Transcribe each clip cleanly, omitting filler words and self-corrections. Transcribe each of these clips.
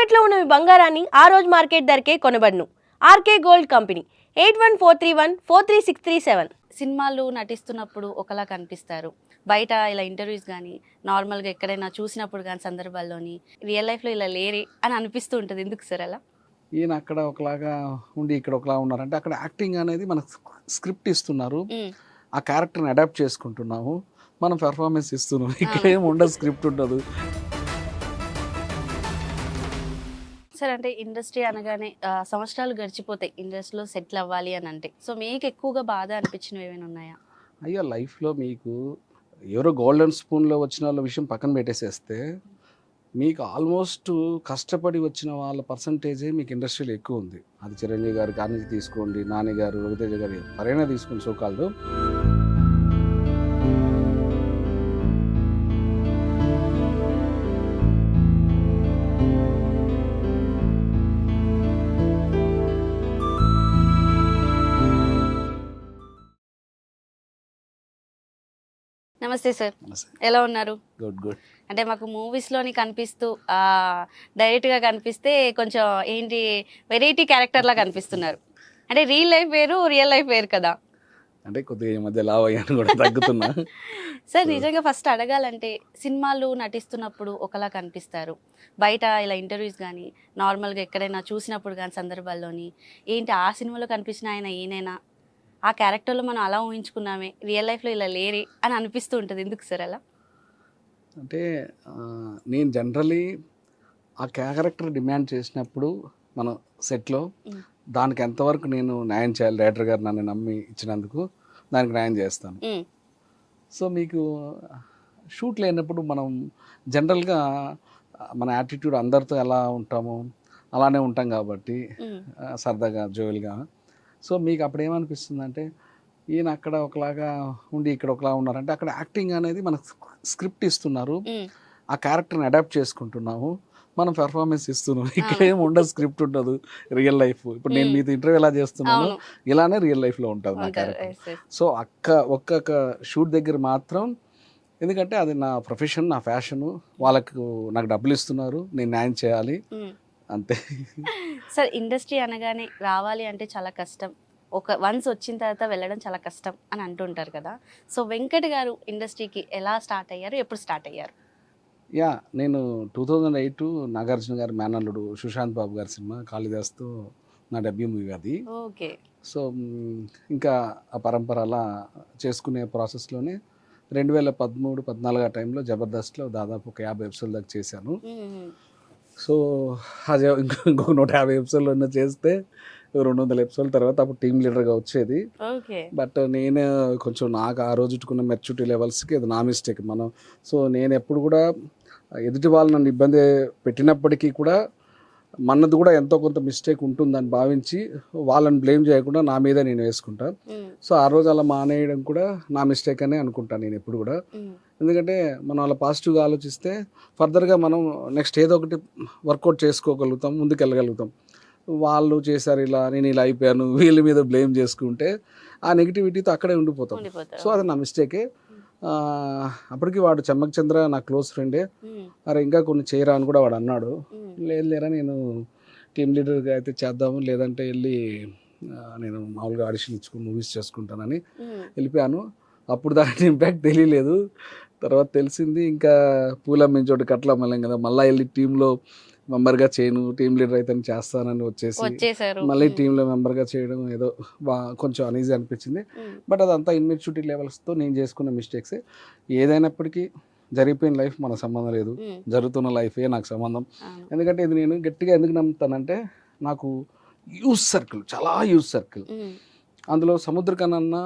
తాకట్లో ఉన్న మీ బంగారాన్ని ఆ రోజు మార్కెట్ ధరకే కొనబడును. RK gold company 8143143637. సినిమాలు నటిస్తున్నప్పుడు ఒకలా కనిపిస్తారు, బయట ఇలా ఇంటర్వ్యూస్ కానీ నార్మల్గా ఎక్కడైనా చూసినప్పుడు కానీ సందర్భాల్లోని రియల్ లైఫ్లో ఇలా లేరే అని అనిపిస్తూ ఉంటుంది. ఎందుకు సార్ అలా? ఈయన అక్కడ ఒకలాగా ఉండి ఇక్కడ ఒకలా ఉన్నారంటే అక్కడ యాక్టింగ్ అనేది మనకు స్క్రిప్ట్ ఇస్తున్నారు, ఆ క్యారెక్టర్ని అడాప్ట్ చేసుకుంటున్నాము, మనం పెర్ఫార్మెన్స్ ఇస్తున్నాం. ఇక్కడ ఏమి ఉండదు, స్క్రిప్ట్ ఉండదు. సార్ అంటే ఇండస్ట్రీ అనగానే సంవత్సరాలు గడిచిపోతాయి ఇండస్ట్రీలో సెటిల్ అవ్వాలి అని అంటే, సో మీకు ఎక్కువగా బాధ అనిపించినవి ఏమైనా ఉన్నాయా? అయ్యో లైఫ్లో మీకు ఎవరో గోల్డెన్ స్పూన్లో వచ్చిన వాళ్ళ విషయం పక్కన పెట్టేసేస్తే మీకు ఆల్మోస్ట్ కష్టపడి వచ్చిన వాళ్ళ పర్సంటేజే మీకు ఇండస్ట్రీలో ఎక్కువ ఉంది. అది చిరంజీవి గారి కాడి నుంచి తీసుకోండి, నాని గారు, రవితేజ గారు, ఎవరైనా తీసుకోండి సోకాళ్ళు. నమస్తే సార్, ఎలా ఉన్నారు? Good good. అంటే మాకు మూవీస్లోని కనిపిస్తూ డైరెక్ట్గా కనిపిస్తే కొంచెం ఏంటి వెరైటీ క్యారెక్టర్లా కనిపిస్తున్నారు. అంటే రియల్ లైఫ్ వేరు, రియల్ లైఫ్ వేరు కదా. అంటే కొద్దిగా ఈ మధ్య లావ్ అయ్యాను కూడా, తగ్గుతున్నా. సార్ నిజంగా ఫస్ట్ అడగాలంటే, సినిమాలు నటిస్తున్నప్పుడు ఒకలా కనిపిస్తారు, బయట ఇలా ఇంటర్వ్యూస్ కానీ నార్మల్గా ఎక్కడైనా చూసినప్పుడు కానీ సందర్భాల్లోని ఏంటి ఆ సినిమాలో కనిపించిన ఆయన ఈయనైనా, ఆ క్యారెక్టర్లో మనం అలా ఊహించుకున్నామే, రియల్ లైఫ్లో ఇలా లేరే అని అనిపిస్తూ ఉంటుంది. ఎందుకు సార్ అలా? అంటే నేను జనరలీ ఆ క్యారెక్టర్ డిమాండ్ చేసినప్పుడు మన సెట్లో దానికి ఎంతవరకు నేను న్యాయం చేయాలి, డైరెక్టర్ గారు నన్ను నమ్మి ఇచ్చినందుకు దానికి న్యాయం చేస్తాను. సో మీకు షూట్ లేనప్పుడు మనం జనరల్గా మన యాటిట్యూడ్ అందరితో ఎలా ఉంటామో అలానే ఉంటాం కాబట్టి సరదాగా జోయల్గా. సో మీకు అప్పుడు ఏమనిపిస్తుందంటే ఈయన అక్కడ ఒకలాగా ఉండి ఇక్కడ ఒకలా ఉన్నారంటే అక్కడ యాక్టింగ్ అనేది మనకు స్క్రిప్ట్ ఇస్తున్నారు, ఆ క్యారెక్టర్ని అడాప్ట్ చేసుకుంటున్నాము, మనం పెర్ఫార్మెన్స్ ఇస్తున్నాం. ఇక్కడ ఏమి ఉండదు, స్క్రిప్ట్ ఉండదు, రియల్ లైఫ్. ఇప్పుడు నేను మీతో ఇంటర్వ్యూ ఎలా చేస్తున్నాను ఇలానే రియల్ లైఫ్లో ఉంటుంది నా క్యారెక్టర్. సో ఒక్కొక్క షూట్ దగ్గర మాత్రం, ఎందుకంటే అది నా ప్రొఫెషన్, నా ఫ్యాషను, వాళ్ళకు నాకు డబ్బులు ఇస్తున్నారు, నేను న్యాయం చేయాలి, అంతే. సార్ ఇండస్ట్రీ అనగానే రావాలి అంటే చాలా కష్టం, వన్స్ వచ్చిన తర్వాత వెళ్ళడం చాలా కష్టం అని అంటుంటారు కదా. సో వెంకట్ గారు ఇండస్ట్రీకి ఎలా స్టార్ట్ అయ్యారు, ఎప్పుడు స్టార్ట్ అయ్యారు? యా, నేను 2008 నాగార్జున గారి మేనల్లుడు సుశాంత్ బాబు గారి సినిమా కాళిదాస్తో నా డెబ్యూ మూవీ అది. ఓకే. సో ఇంకా ఆ పరంపర అలా చేసుకునే ప్రాసెస్లోనే 2013-14 ఆ టైంలో జబర్దస్త్లో దాదాపు ఒక 50 ఎపిసోడ్ దాకా చేశాను. సో అది ఇంకొక 150 ఎపిసోడ్లు చేస్తే 200 ఎపిసోడ్ల తర్వాత అప్పుడు టీమ్ లీడర్గా వచ్చేది. బట్ నేను కొంచెం నాకు ఆ రోజుకున్న మెచ్యూరిటీ లెవెల్స్కి అది నా మిస్టేక్. సో నేను ఎప్పుడు కూడా ఎదుటి వాళ్ళు నన్ను ఇబ్బంది పెట్టినప్పటికీ కూడా మనది కూడా ఎంతో కొంత మిస్టేక్ ఉంటుందని భావించి వాళ్ళని బ్లేమ్ చేయకుండా నా మీద నేను వేసుకుంటాను. సో ఆ రోజు అలా మానేయడం కూడా నా మిస్టేక్ అనే అనుకుంటాను నేను ఎప్పుడు కూడా. ఎందుకంటే మనం అలా పాజిటివ్గా ఆలోచిస్తే ఫర్దర్గా మనం నెక్స్ట్ ఏదో ఒకటి వర్కౌట్ చేసుకోగలుగుతాం, ముందుకెళ్ళగలుగుతాం. వాళ్ళు చేశారు ఇలా, నేను ఇలా అయిపోయాను, వీళ్ళ మీద బ్లేమ్ చేసుకుంటే ఆ నెగిటివిటీతో అక్కడే ఉండిపోతాం. సో అది నా మిస్టేకే. అప్పటికి వాడు చెమ్మక్ చంద్ర నా క్లోజ్ ఫ్రెండే, అరే ఇంకా కొన్ని చేయరా అని కూడా వాడు అన్నాడు. లేదు లేరా, నేను టీమ్ లీడర్గా అయితే చేద్దాము, లేదంటే వెళ్ళి నేను మామూలుగా ఆడిషన్ ఇచ్చుకుని మూవీస్ చేసుకుంటానని వెళ్ళిపోయాను. అప్పుడు దాని ఇంపాక్ట్ తెలియలేదు, తర్వాత తెలిసింది. ఇంకా పూలమ్మిన చోటు కట్ల మళ్ళీ కదా, మళ్ళీ వెళ్ళి టీంలో మెంబర్గా చేయను, టీమ్ లీడర్ అయితే చేస్తానని వచ్చేసి మళ్ళీ టీంలో మెంబర్గా చేయడం ఏదో కొంచెం అనీజీ అనిపించింది. బట్ అదంతా ఇన్మెచ్యూరిటీ లెవెల్స్తో నేను చేసుకున్న మిస్టేక్సే. ఏదైనప్పటికీ జరిగిపోయిన లైఫ్ మనకు సంబంధం లేదు, జరుగుతున్న లైఫే నాకు సంబంధం. ఎందుకంటే ఇది నేను గట్టిగా ఎందుకు నమ్ముతానంటే, నాకు యూజ్ సర్కిల్, చాలా యూజ్ సర్కిల్. అందులో సముద్రకన్నా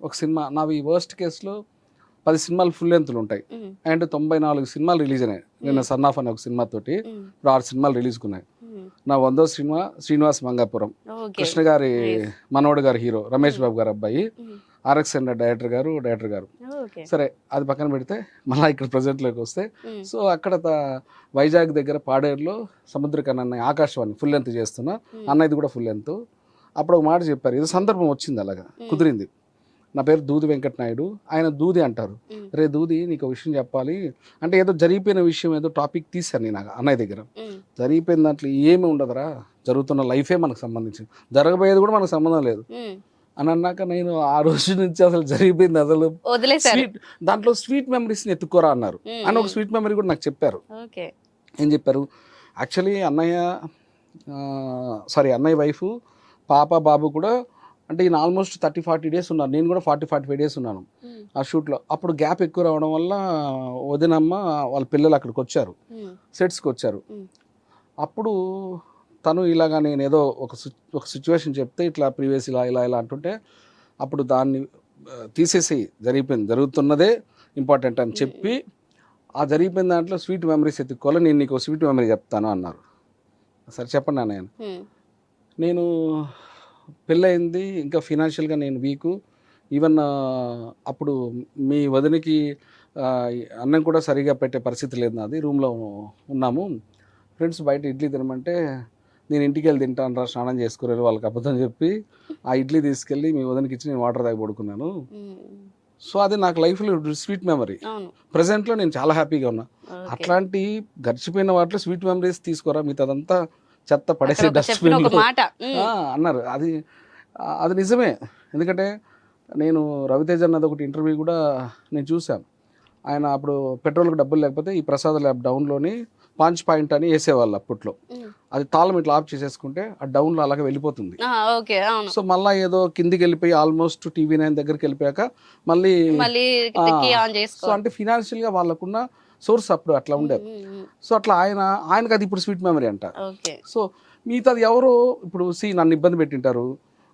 ఒక సినిమా నావి వర్స్ట్ కేసులో 10 సినిమాలు ఫుల్ లెంత్లు ఉంటాయి, అండ్ 94 సినిమాలు రిలీజ్ అయినాయి. నిన్న సన్ ఆఫ్ అనే ఒక సినిమాతోటి 6 సినిమాలు రిలీజ్ కున్నాయి. నా 100వ సినిమా శ్రీనివాస్ మంగాపురం, కృష్ణ గారి మనోడు గారు హీరో, రమేష్ బాబు గారు అబ్బాయి, ఆర్ఎక్స్ అండ్ డైరెక్టర్ గారు. సరే అది పక్కన పెడితే మళ్ళీ ఇక్కడ ప్రజెంట్లోకి వస్తే, సో అక్కడ వైజాగ్ దగ్గర పాడేరులో సముద్రకన్నా ఆకాశవాణి ఫుల్ లెంత్ చేస్తున్నా, అన్నది కూడా ఫుల్ లెంత్. అప్పుడు ఒక మాట చెప్పారు, ఇది సందర్భం వచ్చింది, అలాగా కుదిరింది. నా పేరు దూది వెంకట నాయుడు, ఆయన దూది అంటారు. రే దూది, నీకు ఒక విషయం చెప్పాలి అంటే ఏదో జరిగిపోయిన విషయం ఏదో టాపిక్ తీశాను నేను అన్నయ్య దగ్గర. జరిగిపోయిన దాంట్లో ఏమి ఉండదురా, జరుగుతున్న లైఫే మనకు సంబంధించింది, జరగబోయేది కూడా మనకు సంబంధం లేదు అని అన్నాక నేను ఆ రోజు నుంచి అసలు జరిగిపోయింది అసలు స్వీట్, దాంట్లో స్వీట్ మెమరీస్ని ఎత్తుకోరా అన్నారు. అని ఒక స్వీట్ మెమరీ కూడా నాకు చెప్పారు. ఏం చెప్పారు, యాక్చువల్లీ అన్నయ్య వైఫ్, పాప, బాబు కూడా అంటే ఈయన ఆల్మోస్ట్ 30-40 days ఉన్నారు, నేను కూడా 40-45 days ఉన్నాను ఆ షూట్లో. అప్పుడు గ్యాప్ ఎక్కువ రావడం వల్ల వదినమ్మ వాళ్ళ పిల్లలు అక్కడికి వచ్చారు, సెట్స్కి వచ్చారు. అప్పుడు తను ఇలాగా నేను ఏదో ఒక సిచ్యువేషన్ చెప్తే ఇట్లా ప్రీవియస్ ఇలా ఇలా ఇలా అంటుంటే అప్పుడు దాన్ని తీసేసి జరుగుతున్నదే ఇంపార్టెంట్ అని చెప్పి ఆ జరిగిపోయిన దాంట్లో స్వీట్ మెమరీస్ ఎత్తుకోవాలి, నేను నీకు స్వీట్ మెమరీ చెప్తాను అన్నారు. సరే చెప్పండి అన్నయ్య. నేను పెళ్ళయింది, ఇంకా ఫినాన్షియల్గా నేను వీకు. ఈవెన్ అప్పుడు మీ వదినకి అన్నం కూడా సరిగా పెట్టే పరిస్థితి లేదు, నాది రూమ్లో ఉన్నాము. ఫ్రెండ్స్ బయట ఇడ్లీ తినమంటే నేను ఇంటికి వెళ్ళి తింటాను రా, స్నానం చేసుకుని వాళ్ళకి అబద్ధం చెప్పి ఆ ఇడ్లీ తీసుకెళ్ళి మీ వదినకి ఇచ్చి నేను వాటర్ తాగి పడుకున్నాను. సో అది నాకు లైఫ్లో స్వీట్ మెమరీ. ప్రజెంట్లో నేను చాలా హ్యాపీగా ఉన్నా. అట్లాంటి గడిచిపోయిన వాటిలో స్వీట్ మెమరీస్ తీసుకోరా, మిగతాదంతా చెత్త పడేసే డస్ట్బిన్ అన్నారు. అది నిజమే. ఎందుకంటే నేను రవితేజ అన్నది ఒకటి ఇంటర్వ్యూ కూడా నేను చూశాను. ఆయన అప్పుడు పెట్రోల్కి డబ్బులు లేకపోతే ఈ ప్రసాద్ ల్యాబ్ డౌన్లోని పాంచ్ పాయింట్ అని వేసేవాళ్ళు అప్పట్లో. అది తాళం ఇట్లా ఆఫ్ చేసేసుకుంటే ఆ డౌన్లో అలాగే వెళ్ళిపోతుంది. సో మళ్ళీ ఏదో కిందికి వెళ్ళిపోయి ఆల్మోస్ట్ TV9 దగ్గరికి వెళ్ళిపోయాక మళ్ళీ సో అంటే ఫినాన్షియల్గా వాళ్ళకున్న సోర్స్ అప్పుడు అట్లా ఉండేది. సో అట్లా ఆయనకు అది ఇప్పుడు స్వీట్ మెమరీ అంట. సో మిగతాది ఎవరో ఇప్పుడు నన్ను ఇబ్బంది పెట్టింటారు,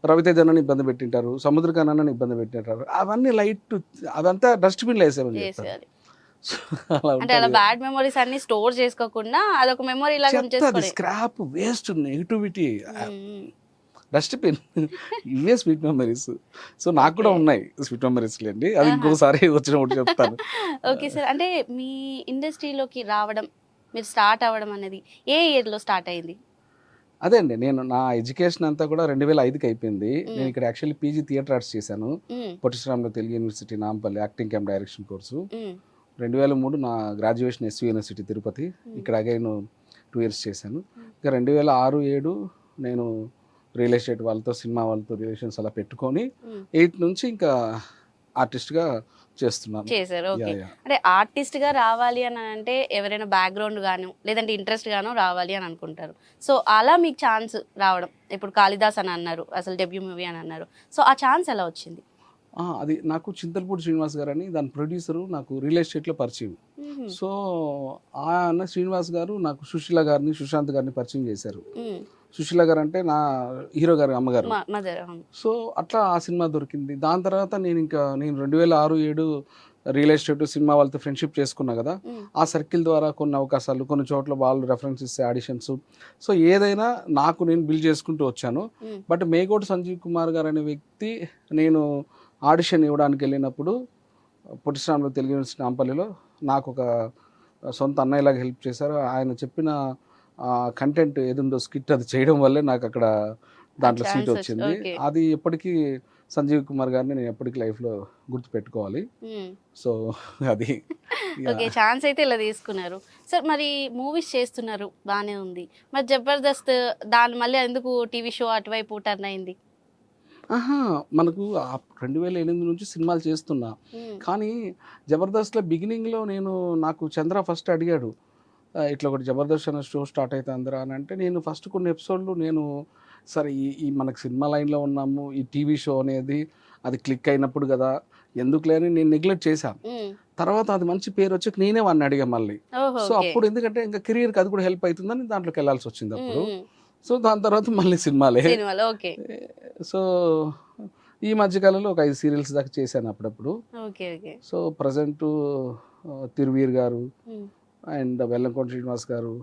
రవితేజ నన్ను ఇబ్బంది పెట్టింటారు, సముద్రకాన్ నన్ను ఇబ్బంది పెట్టింటారు, అవన్నీ లైట్, అదంతా డస్ట్బిన్లో వేసేమని చెప్తారు. అంటే అలా బ్యాడ్ మెమరీస్ అన్ని స్టోర్ చేసుకోకుండా అదొక మెమరీ లాగా ఉంచేసుకోండి. స్క్రాప్, వేస్ట్, నెగిటివిటీ, డస్ట్బిన్, ఇవే స్వీట్ మెమరీస్. సో నాకు కూడా ఉన్నాయి స్వీట్ మెమరీస్ లేండి, అది ఇంకోసారి వచ్చినప్పుడు చెప్తాను. ఓకే సార్, అంటే మీ ఇండస్ట్రీలోకి రావడం, మీరు స్టార్ట్ అవ్వడం అనేది ఏ ఇయర్లో స్టార్ట్ అయింది? అదే అండి, నేను నా ఎడ్యుకేషన్ అంతా కూడా 2005కి అయిపోయింది. నేను ఇక్కడ యాక్చువల్లీ PG థియేటర్ ఆర్ట్స్ చేశాను, Potti Sriramulu Telugu university Nampally, acting camp direction course. 2003 నా గ్రాడ్యుయేషన్ SV యూనివర్సిటీ తిరుపతి, ఇక్కడ అగైన్ 2 years చేశాను. ఇంకా 2006-07 నేను రియల్ ఎస్టేట్ వాళ్ళతో, సినిమా వాళ్ళతో రిలేషన్స్ అలా పెట్టుకొని 8 నుంచి ఇంకా ఆర్టిస్ట్గా చేస్తున్నాను. చేశారు. ఓకే, అంటే ఆర్టిస్ట్గా రావాలి అని అంటే ఎవరైనా బ్యాక్గ్రౌండ్ గాను లేదంటే ఇంట్రెస్ట్ గాను రావాలి అని అనుకుంటారు. సో అలా మీకు ఛాన్స్ రావడం, ఇప్పుడు కాళిదాస్ అని అన్నారు, అసలు డెబ్యూ మూవీ అని అన్నారు, సో ఆ ఛాన్స్ ఎలా వచ్చింది? అది నాకు చింతలపూడి శ్రీనివాస్ గారు అని దాని ప్రొడ్యూసరు నాకు రియల్ ఎస్టేట్లో పరిచయం. సో ఆ అన్న శ్రీనివాస్ గారు నాకు సుశీల గారిని, సుశాంత్ గారిని పరిచయం చేశారు. సుశీల గారు అంటే నా హీరో గారి అమ్మగారు. సో అట్లా ఆ సినిమా దొరికింది. దాని తర్వాత నేను 2006-07 రియల్ ఎస్టేట్ సినిమా వాళ్ళతో ఫ్రెండ్షిప్ చేసుకున్నా కదా, ఆ సర్కిల్ ద్వారా కొన్ని అవకాశాలు, కొన్ని చోట్ల వాళ్ళు రెఫరెన్స్ ఇస్తే ఆడిషన్స్, సో ఏదైనా నాకు నేను బిల్డ్ చేసుకుంటూ వచ్చాను. బట్ మేకోటి సంజీవ్ కుమార్ గారు అనే వ్యక్తి, నేను ఆడిషన్ ఇవ్వడానికి వెళ్ళినప్పుడు పొట్టి శ్రీరాములు తెలుగు యూనివర్సిటీ నాంపల్లిలో నాకు ఒక సొంత అన్నయ్యలాగా హెల్ప్ చేశారు. ఆయన చెప్పిన కంటెంట్ ఏదుందో స్కిట్ అది చేయడం వల్లే నాకు అక్కడ దాంట్లో సీట్ వచ్చింది. అది ఎప్పటికీ సంజీవ్ కుమార్ గారిని నేను ఎప్పటికీ లైఫ్లో గుర్తుపెట్టుకోవాలి. సో అది ఓకే, ఛాన్స్ అయితే ఇలా తీసుకున్నారు సార్. మరి మూవీస్ చేస్తున్నారు, బాగానే ఉంది, మరి జబర్దస్త్ దాని మళ్ళీ ఎందుకు టీవీ షో అటువైపు టర్న్ అయింది? మనకు 2008 నుంచి సినిమాలు చేస్తున్నా, కానీ జబర్దస్త్లో బిగినింగ్లో నాకు చంద్ర ఫస్ట్ అడిగాడు, ఇట్లా ఒకటి జబర్దస్త్ అనే షో స్టార్ట్ అవుతుందిరా అని అంటే, నేను ఫస్ట్ కొన్ని ఎపిసోడ్లు సరే ఈ మనకు సినిమా లైన్లో ఉన్నాము, ఈ టీవీ షో అనేది అది క్లిక్ అయినప్పుడు కదా ఎందుకులే అని నేను నెగ్లెక్ట్ చేశాను. తర్వాత అది మంచి పేరు వచ్చి నేనే వాడిని అడిగా మళ్ళీ. సో అప్పుడు ఎందుకంటే ఇంకా కెరియర్కి అది కూడా హెల్ప్ అవుతుందని దాంట్లోకి వెళ్ళాల్సి వచ్చింది అప్పుడు. సో దాని తర్వాత మళ్ళీ సినిమాలే. సో ఈ మధ్యకాలంలో ఒక 5 సీరియల్స్ దాకా చేశాను అప్పుడప్పుడు. సో ప్రజెంట్ తిరువీర్ గారు అండ్ వెల్లంకోట శ్రీనివాస్ గారు,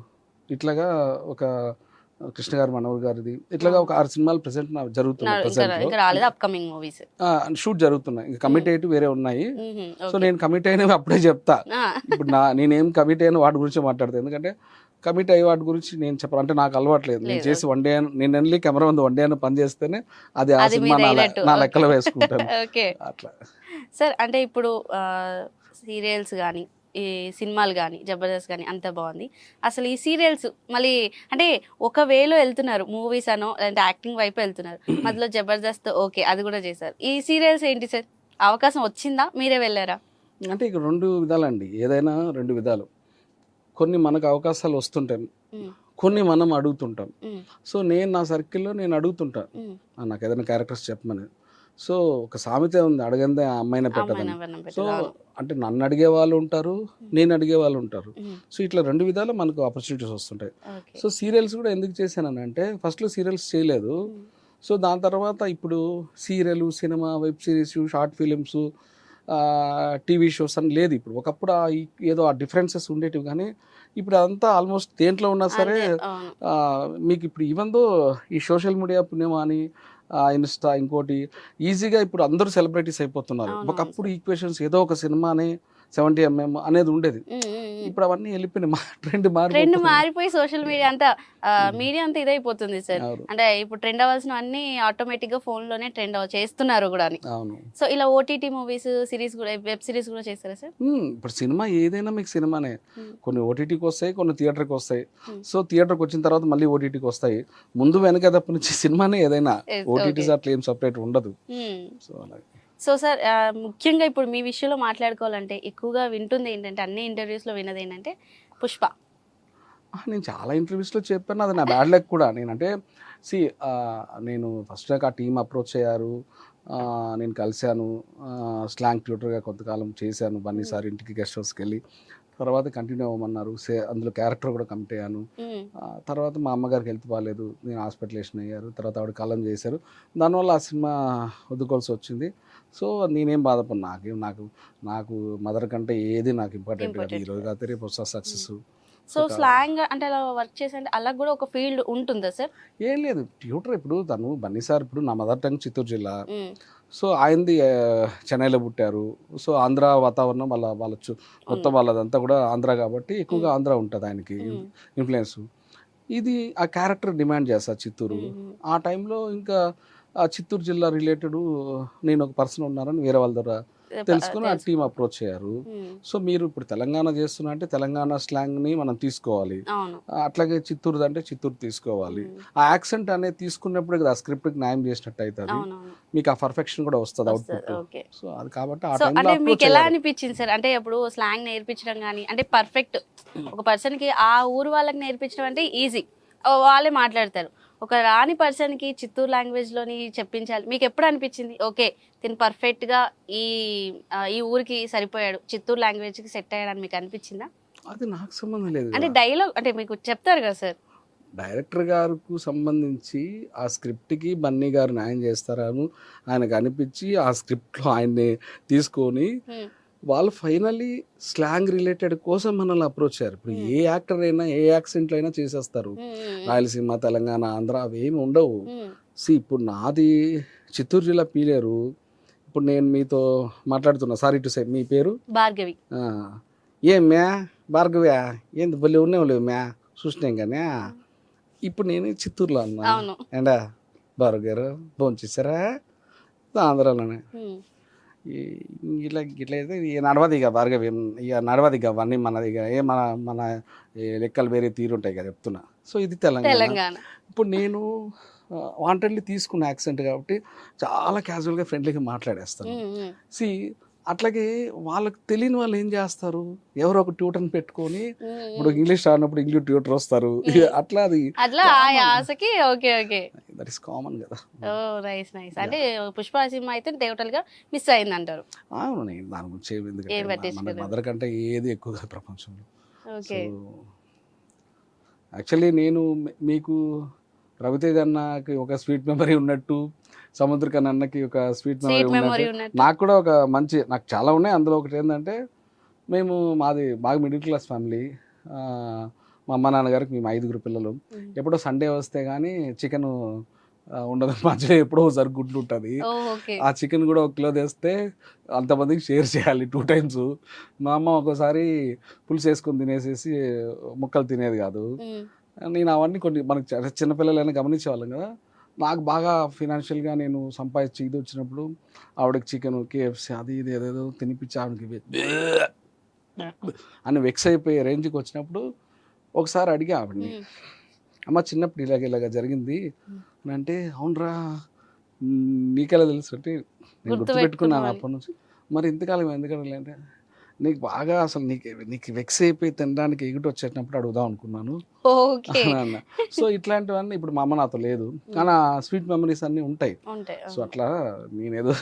ఇట్లాగా ఒక కృష్ణ గారు మనోహర్ గారిది, ఇట్లాగా ఒక 6 సినిమాలు ప్రెసెంట్ జరుగుతున్నాయి. షూట్ జరుగుతున్నాయి, ఇంకా కమిట్ అయ్యి వేరే ఉన్నాయి. సో నేను కమిట్ అయినవి అప్పుడే చెప్తా. ఇప్పుడు నేనేం కమిట్ అయినా వాటి గురించి మాట్లాడతాను, ఎందుకంటే కమిట్ అయ్యే వాటి గురించి నేను చెప్పను, అంటే నాకు అలవాట్లేదు. నేను చేసి వన్ డే నేను వెళ్ళి కెమెరా ముందు వన్ డే అని పని చేస్తేనే అది ఆ అది సినిమా మీద అయినట్టు. నా లెక్కలో వేసుకుంటాను. ఓకే అట్లా సార్, అంటే ఇప్పుడు సీరియల్స్ కానీ ఈ సినిమాలు కానీ జబర్దస్త్ కానీ అంత బాగుంది. అసలు ఈ సీరియల్స్ మళ్ళీ అంటే ఒక వేలో వెళ్తున్నారు, మూవీస్ అనో లేదంటే యాక్టింగ్ వైపు వెళ్తున్నారు, మధ్యలో జబర్దస్త్ ఓకే అది కూడా చేశారు. ఈ సీరియల్స్ ఏంటి సార్, అవకాశం వచ్చిందా, మీరే వెళ్ళారా? అంటే ఇక రెండు విధాలండి, ఏదైనా రెండు విధాలు. కొన్ని మనకు అవకాశాలు వస్తుంటాయి, ఉమ్, కొన్ని మనం అడుగుతుంటాం. ఉమ్, సో నేను నా సర్కిల్లో నేను అడుగుతుంటాను, ఉమ్. నాకు ఏదైనా క్యారెక్టర్స్ చెప్పమని. సో ఒక సామెత ఉంది, అడగందే ఆ అమ్మాయిని పెట్టదని. అమ్మాయిని ఎవరిని సో పెట్టారు? అవును. అంటే నన్ను అడిగే వాళ్ళు ఉంటారు, నేను అడిగే వాళ్ళు ఉంటారు. ఉమ్, సో ఇట్లా రెండు విధాలు మనకు ఆపర్చునిటీస్ వస్తుంటాయి. ఓకే. సో సీరియల్స్ కూడా ఎందుకు చేశానని అంటే, ఫస్ట్లో సీరియల్స్ చేయలేదు. ఉమ్, సో దాని తర్వాత ఇప్పుడు serial, cinema, web series, short films, TV shows అని లేదు ఇప్పుడు. ఒకప్పుడు ఏదో ఆ డిఫరెన్సెస్ ఉండేటివి, కానీ ఇప్పుడు అదంతా ఆల్మోస్ట్ దేంట్లో ఉన్నా సరే అదే, అవును. మీకు ఇప్పుడు ఈవెందో ఈ సోషల్ మీడియా పుణ్యమా అని ఇన్స్టా ఇంకోటి ఈజీగా ఇప్పుడు అందరూ సెలబ్రిటీస్ అయిపోతున్నారు. అవునవును ఒకప్పుడు ఈక్వేషన్స్ ఏదో ఒక సినిమానే 70mm అనేది ఉండేది. ఉమ్, ఉమ్, ఉమ్. ఇప్పుడు అవన్నీ వెళ్ళిపోయినాయి, ట్రెండ్ ట్రెండ్ మారిపోయి సోషల్ మీడియా అంతా మీడియా అంతా ఇదైపోతుంది సార్. అవును. అంటే ఇప్పుడు ట్రెండ్ అవ్వాల్సిన అన్ని ఆటోమేటిక్ గా ఫోన్ లోనే ట్రెండ్ చేస్తున్నారు కూడా. అవును. సో ఇలా ఓటీటీ మూవీస్, సిరీస్ కూడా, వెబ్ సిరీస్ కూడా చేస్తారా సార్? ఇప్పుడు సినిమా ఏదైనా మీకు సినిమానే. కొన్ని ఓటీటీకి వస్తాయి, కొన్ని థియేటర్కి వస్తాయి. Hmm. సో థియేటర్కి వచ్చిన తర్వాత మళ్ళీ ఓటీటీకి వస్తాయి. ముందు వెనక తప్ప నుంచి సినిమానే ఏదైనా. Yes, OTTs okay. అట్లా ఏం సపరేట్ ఉండదు. సో అలాగే. సో సార్, ముఖ్యంగా ఇప్పుడు మీ విషయంలో మాట్లాడుకోవాలంటే ఎక్కువగా వింటుంది ఏంటంటే, అన్ని ఇంటర్వ్యూస్ లో విన్నది ఏంటంటే పుష్ప. నేను చాలా ఇంటర్వ్యూస్లో చెప్పాను, అది నా బ్యాడ్ లక్ కూడా. నేనంటే నేను ఫస్ట్ ఆ టీం అప్రోచ్ అయ్యారు, నేను కలిశాను, స్లాంగ్ ట్యూటర్గా కొంతకాలం చేశాను, బన్నీ సార్ ఇంటికి గెస్ట్ హౌస్కి వెళ్ళి. తర్వాత కంటిన్యూ అవ్వమన్నారు, అందులో క్యారెక్టర్ కూడా కమిట్ అయ్యాను. తర్వాత మా అమ్మగారికి హెల్త్ బాగాలేదు, నేను హాస్పిటలేషన్ అయ్యారు, తర్వాత ఆవిడ కాలం చేశారు. దానివల్ల ఆ సినిమా వదుకోవాల్సి వచ్చింది. సో నేనేం బాధపడి నాకు మదర్ కంటే ఏది నాకు ఇంపార్టెంట్ కాదు. ఈరోజు కాదు రేపు వస్తా సక్సెస్. సో స్లాంగ్ అంటే అలా వర్క్ చేసంటే అలా కూడా ఒక ఫీల్డ్ ఉంటుందా సార్? ఏం లేదు, ట్యూటర్. ఇప్పుడు తను బన్నీ సార్, ఇప్పుడు నా మదర్ టంగ్ చిత్తూరు జిల్లా. సో ఆయనది చెన్నైలో పుట్టారు. సో ఆంధ్ర వాతావరణం వాళ్ళ మొత్తం వాళ్ళదంతా కూడా ఆంధ్ర కాబట్టి ఎక్కువగా ఆంధ్ర ఉంటుంది ఆయనకి ఇన్ఫ్లుయెన్స్. ఇది ఆ క్యారెక్టర్ డిమాండ్ చేస్తారు చిత్తూరు. ఆ టైంలో ఇంకా ఆ చిత్తూరు జిల్లా రిలేటెడ్ నేను ఒక పర్సన్ ఉన్నారని వేరే వాళ్ళ ద్వారా తెలుసుకుని ఆ టీం అప్రోచ్ అయ్యారు. సో మీరు ఇప్పుడు తెలంగాణ చేస్తున్నా అంటే తెలంగాణ స్లాంగ్ని మనం తీసుకోవాలి, అట్లాగే చిత్తూరు అంటే చిత్తూరు తీసుకోవాలి. ఆ యాక్సెంట్ అనేది తీసుకున్నప్పుడు కదా ఆ స్క్రిప్ట్కి న్యాయం చేసినట్టు అవుతుంది, మీకు ఆ పర్ఫెక్షన్ కూడా వస్తుంది అవుట్పుట్. సో అది కాబట్టి ఆ అంటే టైంలో మీకు ఎలా అనిపించింది సార్? అంటే ఇప్పుడు స్లాంగ్ నేర్పించడం కానీ, అంటే పర్ఫెక్ట్ ఒక పర్సన్కి ఆ ఊరు వాళ్ళకి నేర్పించడం అంటే ఈజీ, వాళ్ళే మాట్లాడతారు. ఒక రాని పర్సన్కి చిత్తూరు లాంగ్వేజ్లోని చెప్పించాలి. మీకు ఎప్పుడు అనిపించింది ఓకే తిను పర్ఫెక్ట్గా ఈ ఊరికి సరిపోయాడు, చిత్తూరు లాంగ్వేజ్కి సెట్ అయ్యాడని మీకు అనిపించిందా? అది నాకు సంబంధం లేదు. అంటే డైలాగ్ అంటే మీకు చెప్తారు కదా సార్, డైరెక్టర్ గారికి సంబంధించి ఆ స్క్రిప్ట్కి బన్నీ గారు న్యాయం చేస్తారని ఆయనకు అనిపించి ఆ స్క్రిప్ట్లో ఆయన్ని తీసుకొని వాళ్ళు ఫైనల్లీ స్లాంగ్ రిలేటెడ్ కోసం మనల్ని అప్రోచ్ అయ్యారు. ఇప్పుడు ఏ యాక్టర్ అయినా ఏ యాక్సెంట్లో అయినా చేసేస్తారు. రాయలసీమ, తెలంగాణ, ఆంధ్ర అవేమి ఉండవు. ఇప్పుడు నాది చిత్తూరు జిల్లా పీలేరు. ఇప్పుడు నేను మీతో మాట్లాడుతున్నా, సారీ టు సే, మీ పేరు భార్గవి. ఏం మ్యా భార్గవ్యా, ఏంది బలి ఉన్నావు మ్యా చూసినాం కానీ. ఇప్పుడు నేను చిత్తూరులో అన్నా ఏండా భార్గవ్ భోంచేసారా ఆంధ్రాలోనే. ఇట్లా అయితే ఇక నడవది, ఇక భార్గవి ఇక నడవది, ఇక అవన్నీ మనది, ఇక మన లెక్కలు వేరే తీరుంటాయి కదా చెప్తున్నా. సో ఇది తెలంగాణ. ఇప్పుడు నేను వాంటెడ్లీ తీసుకున్న యాక్సెంట్ కాబట్టి చాలా క్యాజువల్గా ఫ్రెండ్లీగా మాట్లాడేస్తాను. అట్లాగే వాళ్ళకి తెలియని వాళ్ళు ఏం చేస్తారు, ఎవరో ఒక ట్యూటర్ని పెట్టుకొని, ఇప్పుడు ఇంగ్లీష్ రానప్పుడు ఇంగ్లీష్ ట్యూటర్ వస్తారు, అట్లా అది దట్ ఈస్ కామన్ కదా. అంటే పుష్ప సినిమా అయితే టోటల్ గా మిస్ అయింది అంటారు. అవును, నేను దాని గురించి మన మదర్ కంటే ఏది ఎక్కువగా ప్రపంచంలో. యాక్చువల్లీ నేను మీకు రవితేజ్ అన్నకి ఒక స్వీట్ మెమరీ ఉన్నట్టు, సముద్రకన్ అన్నకి ఒక స్వీట్ మెమరీ ఉన్నట్టు నాకు కూడా ఒక మంచి, నాకు చాలా ఉన్నాయి. అందులో ఒకటి ఏంటంటే, మాది బాగా మిడిల్ క్లాస్ ఫ్యామిలీ. మా అమ్మ నాన్నగారికి మేము 5 పిల్లలు. ఎప్పుడో సండే వస్తే కానీ చికెన్ ఉండదు, మధ్యలో ఎప్పుడో ఒకసారి గుడ్లు ఉంటుంది. ఓకే. ఆ చికెన్ కూడా 1 కిలో తెస్తే అంతమందికి షేర్ చేయాలి 2 టైమ్స్. మా అమ్మ ఒక్కోసారి పులుసు వేసుకొని తినేసేసి ముక్కలు తినేది కాదు. నేను అవన్నీ కొన్ని మనకి చిన్నపిల్లలైనా గమనించేవాళ్ళం కదా. నాకు బాగా ఫినాన్షియల్గా నేను సంపాదించి ఇది వచ్చినప్పుడు ఆవిడకి చికెన్, కేఎఫ్సి అది ఇది ఏదేదో తినిపించి ఆవిడకి అని వెక్స్ అయిపోయే రేంజ్కి వచ్చినప్పుడు ఒకసారి అడిగా ఆవిడని, అమ్మ చిన్నప్పుడు ఇలాగ జరిగింది అని అంటే, అవునరా నీకెలా తెలుసు అంటే, నేను గుర్తుపెట్టుకున్నాను అప్పటి నుంచి. మరి ఇంతకాలం ఎందుకంటే అంటే, నీకు బాగా అసలు నీకు వెక్స్ అయిపోయి తినడానికి ఎగుటి వచ్చేటప్పుడు అడుగుదాం అనుకున్నాను ఓకే. అన్న. సో ఇట్లాంటివన్నీ ఇప్పుడు మా అమ్మ నాతో లేదు, కానీ ఆ స్వీట్ మెమరీస్ అన్నీ ఉంటాయి. సో అట్లా నేనేదో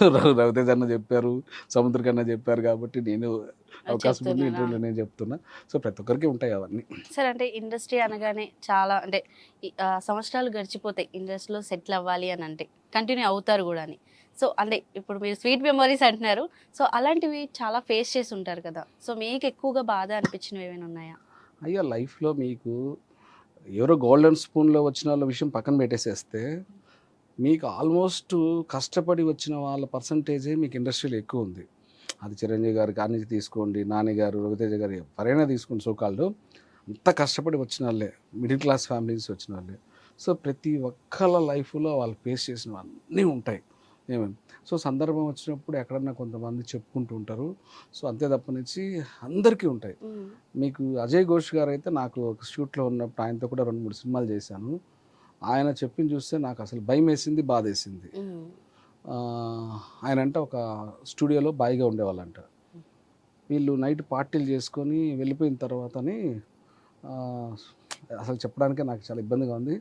రవితేజ అన్న చెప్పారు, సముద్రక్ అన్న చెప్పారు కాబట్టి నేను అవకాశం ఉంది ఇంటర్వ్యూలో నేను చెప్తున్నా. సో ప్రతి ఒక్కరికి ఉంటాయి అవన్నీ. సార్ అంటే ఇండస్ట్రీ అనగానే చాలా అంటే సంవత్సరాలు గడిచిపోతాయి ఇండస్ట్రీలో సెటిల్ అవ్వాలి అని అంటే, కంటిన్యూ అవుతారు కూడా అని. సో అంటే ఇప్పుడు మీరు స్వీట్ మెమరీస్ అంటున్నారు, సో అలాంటివి చాలా ఫేస్ చేసి ఉంటారు కదా. సో మీకు ఎక్కువగా బాధ అనిపించినవి ఏమైనా ఉన్నాయా? అయ్యో లైఫ్లో మీకు ఎవరో గోల్డెన్ స్పూన్లో వచ్చిన వాళ్ళ విషయం పక్కన పెట్టేసేస్తే, మీకు ఆల్మోస్ట్ కష్టపడి వచ్చిన వాళ్ళ పర్సంటేజే మీకు ఇండస్ట్రీలో ఎక్కువ ఉంది. అది చిరంజీవి గారి కాడి నుంచి తీసుకోండి, నాని గారు, రవితేజ గారు, ఎవరైనా తీసుకోండి, సోకాళ్ళు అంత కష్టపడి వచ్చిన వాళ్ళే, మిడిల్ క్లాస్ ఫ్యామిలీస్ వచ్చిన వాళ్ళే. సో ప్రతి ఒక్కళ్ళ లైఫ్లో వాళ్ళు ఫేస్ చేసినవి అన్నీ ఉంటాయి ఏమేమి. సో సందర్భం వచ్చినప్పుడు ఎక్కడన్నా కొంతమంది చెప్పుకుంటూ ఉంటారు. సో అంతే తప్పనిచ్చి అందరికీ ఉంటాయి. మీకు అజయ్ ఘోష్ గారు అయితే నాకు ఒక షూట్లో ఉన్నప్పుడు ఆయనతో కూడా 2-3 సినిమాలు చేశాను. ఆయన చెప్పింది చూస్తే నాకు అసలు భయం వేసింది, బాధ వేసింది. ఆయన అంటే ఒక స్టూడియోలో బాయిగా ఉండేవాళ్ళంట. వీళ్ళు నైట్ పార్టీలు చేసుకొని వెళ్ళిపోయిన తర్వాతని అసలు చెప్పడానికే నాకు చాలా ఇబ్బందిగా ఉంది.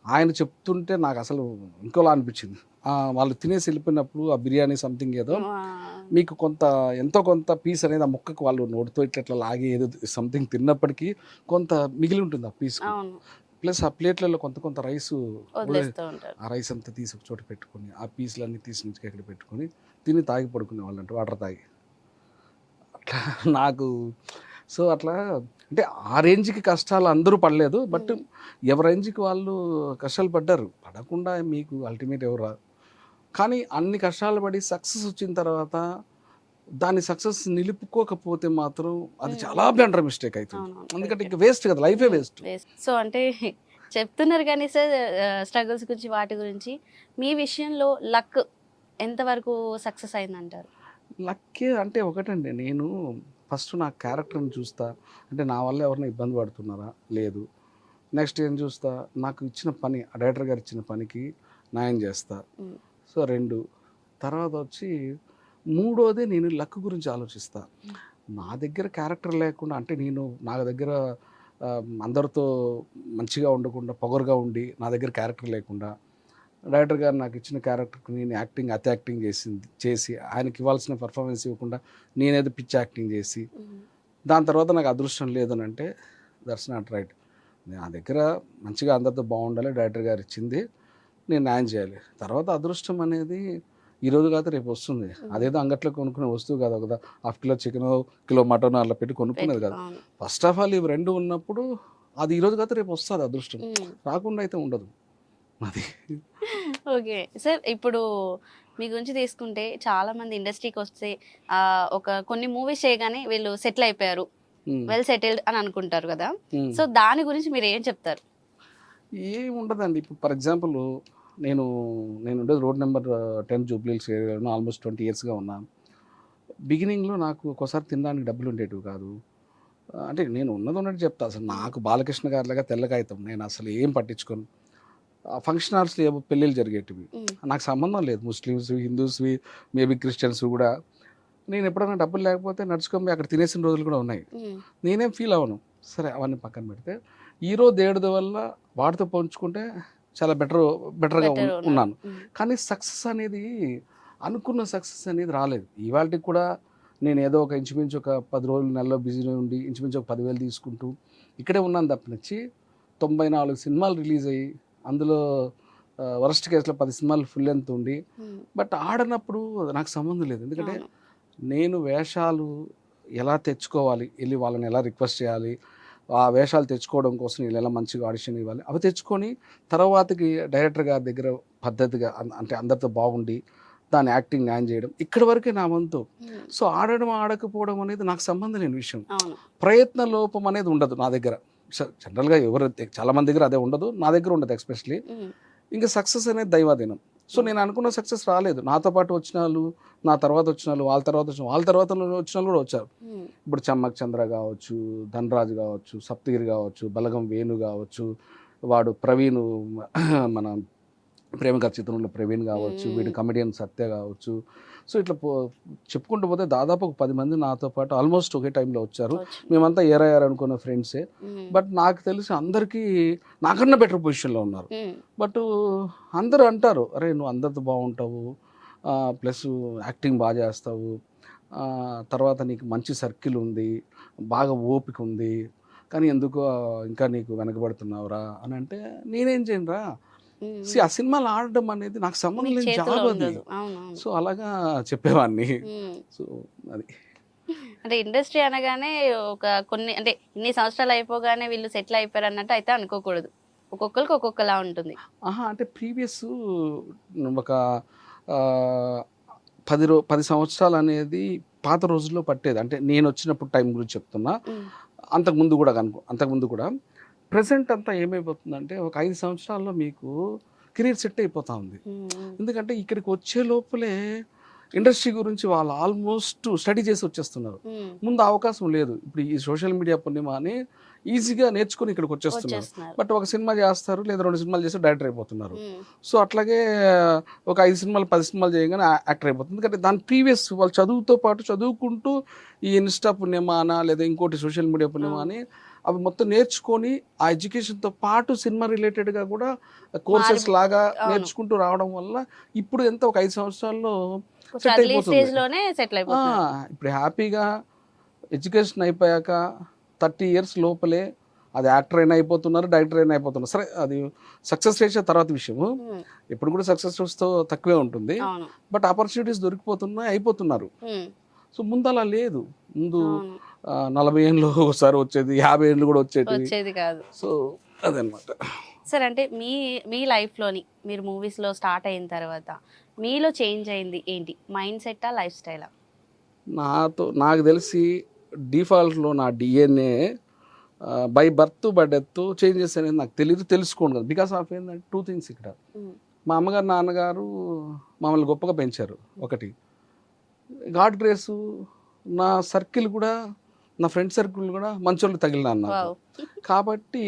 ఆయన చెప్తుంటే నాకు అసలు ఇంకోలా అనిపించింది. వాళ్ళు తినేసి వెళ్ళిపోయినప్పుడు ఆ బిర్యానీ సంథింగ్ ఏదో మీకు ఎంతో కొంత పీస్ అనేది ఆ ముక్కకు వాళ్ళు నోటితో ఇట్లా లాగి ఏదో సంథింగ్ తిన్నప్పటికీ కొంత మిగిలి ఉంటుంది ఆ పీస్. ప్లస్ ఆ ప్లేట్లలో కొంత రైస్, ఆ రైస్ అంతా తీసి ఒక చోట పెట్టుకొని ఆ పీసులన్నీ తీసి నుంచి ఎక్కడ పెట్టుకొని తిని తాగి పడుకునే వాళ్ళంట, వాటర్ తాగి. అట్లా నాకు సో అట్లా అంటే ఆ రేంజ్కి కష్టాలు అందరూ పడలేదు, బట్ ఎవరి రేంజ్కి వాళ్ళు కష్టాలు పడ్డారు. పడకుండా మీకు అల్టిమేట్ ఎవరు రాదు. కానీ అన్ని కష్టాలు పడి సక్సెస్ వచ్చిన తర్వాత దాని సక్సెస్ నిలుపుకోకపోతే మాత్రం అది చాలా బ్లండర్ మిస్టేక్ అవుతుంది. ఎందుకంటే ఇంకా వేస్ట్ కదా, లైఫే వేస్ట్. సో అంటే చెప్తున్నారు కానీ సార్ స్ట్రగుల్స్ గురించి వాటి గురించి, మీ విషయంలో లక్ ఎంతవరకు సక్సెస్ అయిందంటారు? లక్కే అంటే ఒకటండి, నేను ఫస్ట్ నా క్యారెక్టర్ని చూస్తా, అంటే నా వల్ల ఎవరైనా ఇబ్బంది పడుతున్నారా లేదు. నెక్స్ట్ ఏం చూస్తా, నాకు ఇచ్చిన పని, ఆ డైరెక్టర్ గారు ఇచ్చిన పనికి న్యాయం చేస్తా. సో 2 తర్వాత వచ్చి 3వది నేను లక్ గురించి ఆలోచిస్తా. నా దగ్గర క్యారెక్టర్ లేకుండా, అంటే నా దగ్గర అందరితో మంచిగా ఉండకుండా పొగరుగా ఉండి నా దగ్గర క్యారెక్టర్ లేకుండా, డైరెక్టర్ గారు నాకు ఇచ్చిన క్యారెక్టర్కి నేను యాక్టింగ్ చేసి ఆయనకి ఇవ్వాల్సిన పర్ఫార్మెన్స్ ఇవ్వకుండా నేనేదో పిచ్ యాక్టింగ్ చేసి దాని తర్వాత నాకు అదృష్టం లేదని అంటే దట్స్ నాట్ రైట్. నా దగ్గర మంచిగా అందరితో బాగుండాలి, డైరెక్టర్ గారు ఇచ్చింది నేను న్యాయం చేయాలి. తర్వాత అదృష్టం అనేది ఈరోజు కాదు రేపు వస్తుంది. అదేదో అంగట్లో కొనుక్కునే వస్తువు కాదు కదా, ½ కిలో చికెన్, కిలో మటన్ అలా పెట్టి కొనుక్కునేది కదా. ఫస్ట్ ఆఫ్ ఆల్ ఇవి 2 ఉన్నప్పుడు అది ఈరోజు కాదు రేపు వస్తుంది అదృష్టం, రాకుండా అయితే ఉండదు అది. ఓకే సార్, ఇప్పుడు మీ గురించి తీసుకుంటే చాలా మంది ఇండస్ట్రీకి వస్తే కొన్ని మూవీస్ చేయగానే వీళ్ళు సెటిల్ అయిపోయారు, వెల్ సెటిల్డ్ అని అనుకుంటారు కదా. సో దాని గురించి మీరు ఏం చెప్తారు? ఏం ఉండదండి. ఇప్పుడు ఫర్ ఎగ్జాంపుల్ నేను ఉండేది రోడ్ నెంబర్ 10 జూబ్లీహిల్స్ ఏరియాలో ఆల్మోస్ట్ 20 ఇయర్స్గా ఉన్నాను. బిగినింగ్లో నాకు ఒక్కోసారి తినడానికి డబ్బులు ఉండేటివి కాదు. అంటే నేను ఉన్నట్టు చెప్తా, అసలు నాకు బాలకృష్ణ గారిలాగా తెల్లకాగితం, నేను అసలు ఏం పట్టించుకోను. ఫంక్షన్ హాల్స్లో ఏవో పెళ్ళిళ్ళు జరిగేటివి, నాకు సంబంధం లేదు. ముస్లిమ్స్, హిందూస్వి, మేబీ క్రిస్టియన్స్ కూడా. నేను ఎప్పుడైనా డబ్బులు లేకపోతే నడుచుకొని అక్కడ తినేసిన రోజులు కూడా ఉన్నాయి. నేనేం ఫీల్ అవ్వను. సరే అవన్నీ పక్కన పెడితే ఈరోజు దేవుడి వల్ల వాటితో పోల్చుకుంటే చాలా బెటర్గా ఉన్నాను. కానీ సక్సెస్ అనేది, అనుకున్న సక్సెస్ అనేది రాలేదు. ఇవాళకి కూడా నేను ఏదో ఒక ఇంచుమించు ఒక 10 రోజులు నెలలో బిజీ ఉండి ఇంచుమించు ఒక 10,000 తీసుకుంటూ ఇక్కడే ఉన్నాను తప్పనిచ్చి 94 సినిమాలు రిలీజ్ అయ్యి అందులో వరస్ట్ కేసులో 10 సినిమాలు ఫుల్ లెంత్ ఉండి బట్ ఆడనప్పుడు నాకు సంబంధం లేదు. ఎందుకంటే నేను వేషాలు ఎలా తెచ్చుకోవాలి, వెళ్ళి వాళ్ళని ఎలా రిక్వెస్ట్ చేయాలి, ఆ వేషాలు తెచ్చుకోవడం కోసం వీళ్ళు ఎలా మంచిగా ఆడిషన్ ఇవ్వాలి అవి తెచ్చుకొని తర్వాతకి డైరెక్టర్ గారి దగ్గర పద్ధతిగా అంటే అందరితో బాగుండి దాని యాక్టింగ్ న్యాయం చేయడం ఇక్కడ వరకే నా వంతు. సో ఆడడం ఆడకపోవడం అనేది నాకు సంబంధం లేని విషయం. ప్రయత్న లోపం అనేది ఉండదు నా దగ్గర. జనరల్గా ఎవరు చాలామంది దగ్గర అదే ఉండదు, నా దగ్గర ఉండదు ఎస్పెషలీ. ఇంకా సక్సెస్ అనేది దైవాధీనం. సో నేను అనుకున్న సక్సెస్ రాలేదు. నాతో పాటు వచ్చిన వాళ్ళు, నా తర్వాత వచ్చిన వాళ్ళు, వాళ్ళ తర్వాత వచ్చిన వాళ్ళు కూడా వచ్చారు. ఇప్పుడు చమ్మక్ చంద్ర కావచ్చు, ధనరాజ్ కావచ్చు, సప్తగిరి కావచ్చు, బలగం వేణు కావచ్చు, వాడు ప్రవీణ్ మన ప్రేమకథ చిత్రంలో ప్రవీణ్ కావచ్చు, వీడు కమెడియన్ సత్య కావచ్చు. సో ఇట్లా చెప్పుకుంటూ పోతే దాదాపు ఒక 10 మంది నాతో పాటు ఆల్మోస్ట్ ఒకే టైంలో వచ్చారు. మేమంతా ఏరయ్యారు అనుకున్న ఫ్రెండ్సే. బట్ నాకు తెలిసి అందరికీ నాకన్నా బెటర్ పొజిషన్లో ఉన్నారు. బట్ అందరూ అంటారు, అరే నువ్వు అందరితో బాగుంటావు, ప్లస్ యాక్టింగ్ బాగా చేస్తావు, తర్వాత నీకు మంచి సర్కిల్ ఉంది, బాగా ఓపిక ఉంది, కానీ ఎందుకో ఇంకా నీకు వెనకబడుతున్నావురా అని అంటే నేనేం చేయనురా. ఆ సినిమాలు ఆడడం అనేది నాకు సంబంధం లేని జాబ్ అది. సో అలాగా చెప్పేవాడిని. సో అది అంటే ఇండస్ట్రీ అనగానే ఒక కొన్ని అంటే ఇన్ని సంవత్సరాలు అయిపోగానే వీళ్ళు సెటిల్ అయిపోయారు అన్నట్టు అయితే అనుకోకూడదు. ఒక్కొక్కరికి ఒక్కొక్కలా ఉంటుంది. అంటే ప్రీవియస్ ఒక 10 సంవత్సరాలు అనేది పాత రోజుల్లో పట్టేది. అంటే నేను వచ్చినప్పుడు టైం గురించి చెప్తున్నా. అంతకుముందు కూడా ప్రెసెంట్ అంతా ఏమైపోతుందంటే ఒక 5 సంవత్సరాల్లో మీకు కెరీర్ సెట్ అయిపోతా ఉంది. ఎందుకంటే ఇక్కడికి వచ్చే లోపలే ఇండస్ట్రీ గురించి వాళ్ళు ఆల్మోస్ట్ స్టడీ చేసి వచ్చేస్తున్నారు. ముందు అవకాశం లేదు. ఇప్పుడు ఈ సోషల్ మీడియా పుణ్యమా అని ఈజీగా నేర్చుకుని ఇక్కడికి వచ్చేస్తున్నారు. బట్ ఒక సినిమా చేస్తారు, లేదా 2 సినిమాలు చేసి డైరెక్టర్ అయిపోతున్నారు. సో అట్లాగే ఒక 5 సినిమాలు 10 సినిమాలు చేయగానే యాక్టర్ అయిపోతుంది. ఎందుకంటే దాని ప్రీవియస్ వాళ్ళు చదువుతో పాటు చదువుకుంటూ ఈ ఇన్స్టా పుణ్యమానా లేదా ఇంకోటి సోషల్ మీడియా పుణ్యమా అని అవి మొత్తం నేర్చుకొని ఆ ఎడ్యుకేషన్తో పాటు సినిమా రిలేటెడ్గా కూడా కోర్సెస్ లాగా నేర్చుకుంటూ రావడం వల్ల ఇప్పుడు ఎంత ఒక 5 సంవత్సరాల్లో సెట్ అయిపోతుంది. ఇప్పుడు హ్యాపీగా ఎడ్యుకేషన్ అయిపోయాక 30 years లోపలే అది యాక్టర్ అయినా అయిపోతున్నారు, డైరెక్టర్ అయినా అయిపోతున్నారు. సరే అది సక్సెస్ రేషియో తర్వాత విషయము. ఎప్పుడు కూడా సక్సెస్ రేట్స్తో తక్కువే ఉంటుంది. బట్ ఆపర్చునిటీస్ దొరికిపోతున్నాయి, అయిపోతున్నారు. సో ముందు అలా లేదు. ముందు 40 ఏళ్ళు ఒకసారి వచ్చేది, 50 ఏళ్ళు కూడా వచ్చేది కాదు. సో అదనమాట. సార్ అంటే మీ లైఫ్లోని మీరు మూవీస్లో స్టార్ట్ అయిన తర్వాత మీలో చేంజ్ అయింది ఏంటి? మైండ్ సెట్టా, లైఫ్ స్టైలా? నాకు తెలిసి డిఫాల్ట్లో నా DNA by birth by death changes అనేది నాకు తెలుసుకోండి కదా. బికాస్ ఆఫ్ ఏంటంటే 2 things ఇక్కడ. మా అమ్మగారు నాన్నగారు మమ్మల్ని గొప్పగా పెంచారు. ఒకటి గాడ్ గ్రేసు, నా సర్కిల్ కూడా, నా ఫ్రెండ్ సర్కిల్ కూడా మంచోళ్ళు తగిలిన అన్నారు. కాబట్టి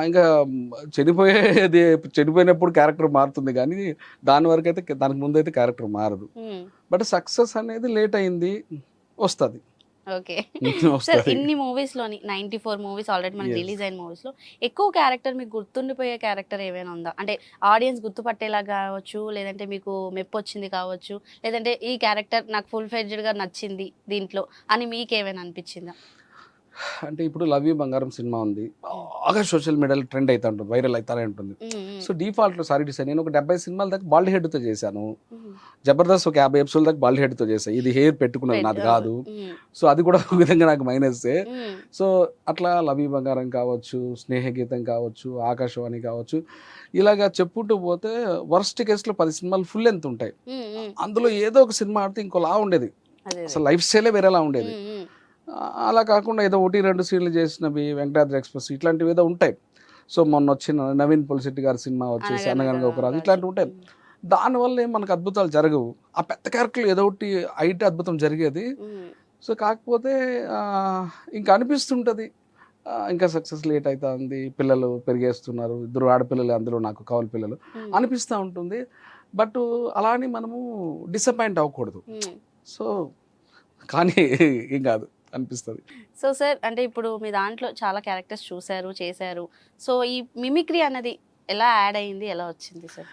ఇంకా చనిపోయినప్పుడు క్యారెక్టర్ మారుతుంది, కానీ దాని వరకు అయితే దానికి ముందు అయితే క్యారెక్టర్ మారదు. బట్ సక్సెస్ అనేది లేట్ అయింది, వస్తుంది. ఓకే సార్, ఇన్ని మూవీస్లోని 94 మూవీస్ ఆల్రెడీ మనకి రిలీజ్ అయిన మూవీస్లో ఎక్కువ క్యారెక్టర్ మీకు గుర్తుండిపోయే క్యారెక్టర్ ఏమైనా ఉందా? అంటే ఆడియన్స్ గుర్తుపట్టేలా కావచ్చు, లేదంటే మీకు మెప్పు వచ్చింది కావచ్చు, లేదంటే ఈ క్యారెక్టర్ నాకు ఫుల్ ఫ్లెడ్జ్డ్గా నచ్చింది దీంట్లో అని మీకు ఏమైనా అనిపించిందా? అంటే ఇప్పుడు లవ్ యూ బంగారం సినిమా ఉంది, బాగా సోషల్ మీడియాలో ట్రెండ్ అవుతా ఉంటుంది, వైరల్ అవుతానే ఉంటుంది. సో డిఫాల్ట్లో సారీ టు సే నేను ఒక 70 సినిమాల దాకా బాల్డ్ హెడ్తో చేశాను. జబర్దస్త్ ఒక 50 ఎపిసోడ్ దాకా బాల్డ్ హెడ్తో చేశాను. ఇది హెయిర్ పెట్టుకున్నది నాది కాదు. సో అది కూడా ఒక విధంగా నాకు మైనస్సే. సో అట్లా లవ్ యూ బంగారం కావచ్చు, స్నేహగీతం కావచ్చు, ఆకాశవాణి కావచ్చు, ఇలాగా చెప్పుకుంటూ పోతే వర్స్ట్ కేసులో 10 సినిమాలు ఫుల్ లెంత్ ఉంటాయి. అందులో ఏదో ఒక సినిమా ఆడితే ఇంకోలా ఉండేది, అసలు లైఫ్ స్టైలే వేరేలా ఉండేది. అలా కాకుండా ఏదో 1-2 సీన్లు చేసినవి, వెంకటాద్రి ఎక్స్ప్రెస్ ఇట్లాంటివి ఏదో ఉంటాయి. సో మొన్న వచ్చిన నవీన్ పొలిశెట్టి గారి సినిమా వచ్చేసి అనగనగా ఒక రాజు, ఇట్లాంటివి ఉంటాయి. దానివల్ల మనకు అద్భుతాలు జరగవు. ఆ పెద్ద క్యారెక్టర్లు ఏదో ఒకటి అయితే అద్భుతం జరిగేది. సో కాకపోతే ఇంకా అనిపిస్తుంటుంది ఇంకా సక్సెస్ లేట్ అవుతుంది, పిల్లలు పెరిగేస్తున్నారు, 2 ఆడపిల్లలు, అందులో నాకు కావాలి పిల్లలు అనిపిస్తూ ఉంటుంది. బట్ అలా అని మనము డిసప్పాయింట్ అవ్వకూడదు. సో కానీ ఏం కాదు అనిపిస్తుంది. సో సార్ అంటే ఇప్పుడు మీ దాంట్లో చాలా క్యారెక్టర్స్ చూశారు, చేశారు. సో ఈ మిమిక్రీ అనేది ఎలా యాడ్ అయింది, ఎలా వచ్చింది సార్?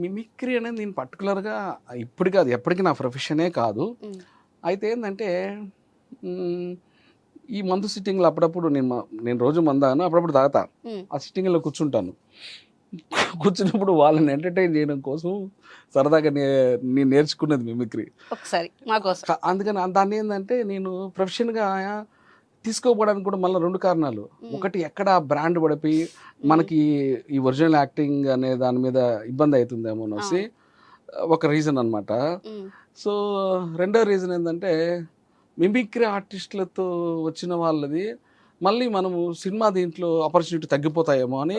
మిమిక్రీ అనేది నేను పర్టికులర్గా ఇప్పుడు కాదు, ఎప్పటికీ నా ప్రొఫెషనే కాదు. అయితే ఏంటంటే ఈ మందు సిట్టింగ్లో అప్పుడప్పుడు నేను రోజు మందాను, అప్పుడప్పుడు తాగుతా. ఆ సిట్టింగ్లో కూర్చున్నప్పుడు వాళ్ళని ఎంటర్టైన్ చేయడం కోసం సరదాగా నేను నేర్చుకున్నది మిమిక్రీ. ఒకసారి మాకోసం. అందుకని దాన్ని ఏంటంటే నేను ప్రొఫెషన్గా తీసుకోపోవడానికి కూడా మళ్ళీ 2 కారణాలు. ఒకటి ఎక్కడ బ్రాండ్ పడిపోయి మనకి ఈ ఒరిజినల్ యాక్టింగ్ అనే దాని మీద ఇబ్బంది అవుతుందేమో అనేసి ఒక రీజన్ అనమాట. సో రెండో రీజన్ ఏంటంటే మిమిక్రీ ఆర్టిస్టులతో వచ్చిన వాళ్ళది మళ్ళీ మనము సినిమా దీంట్లో ఆపర్చునిటీ తగ్గిపోతాయేమో అని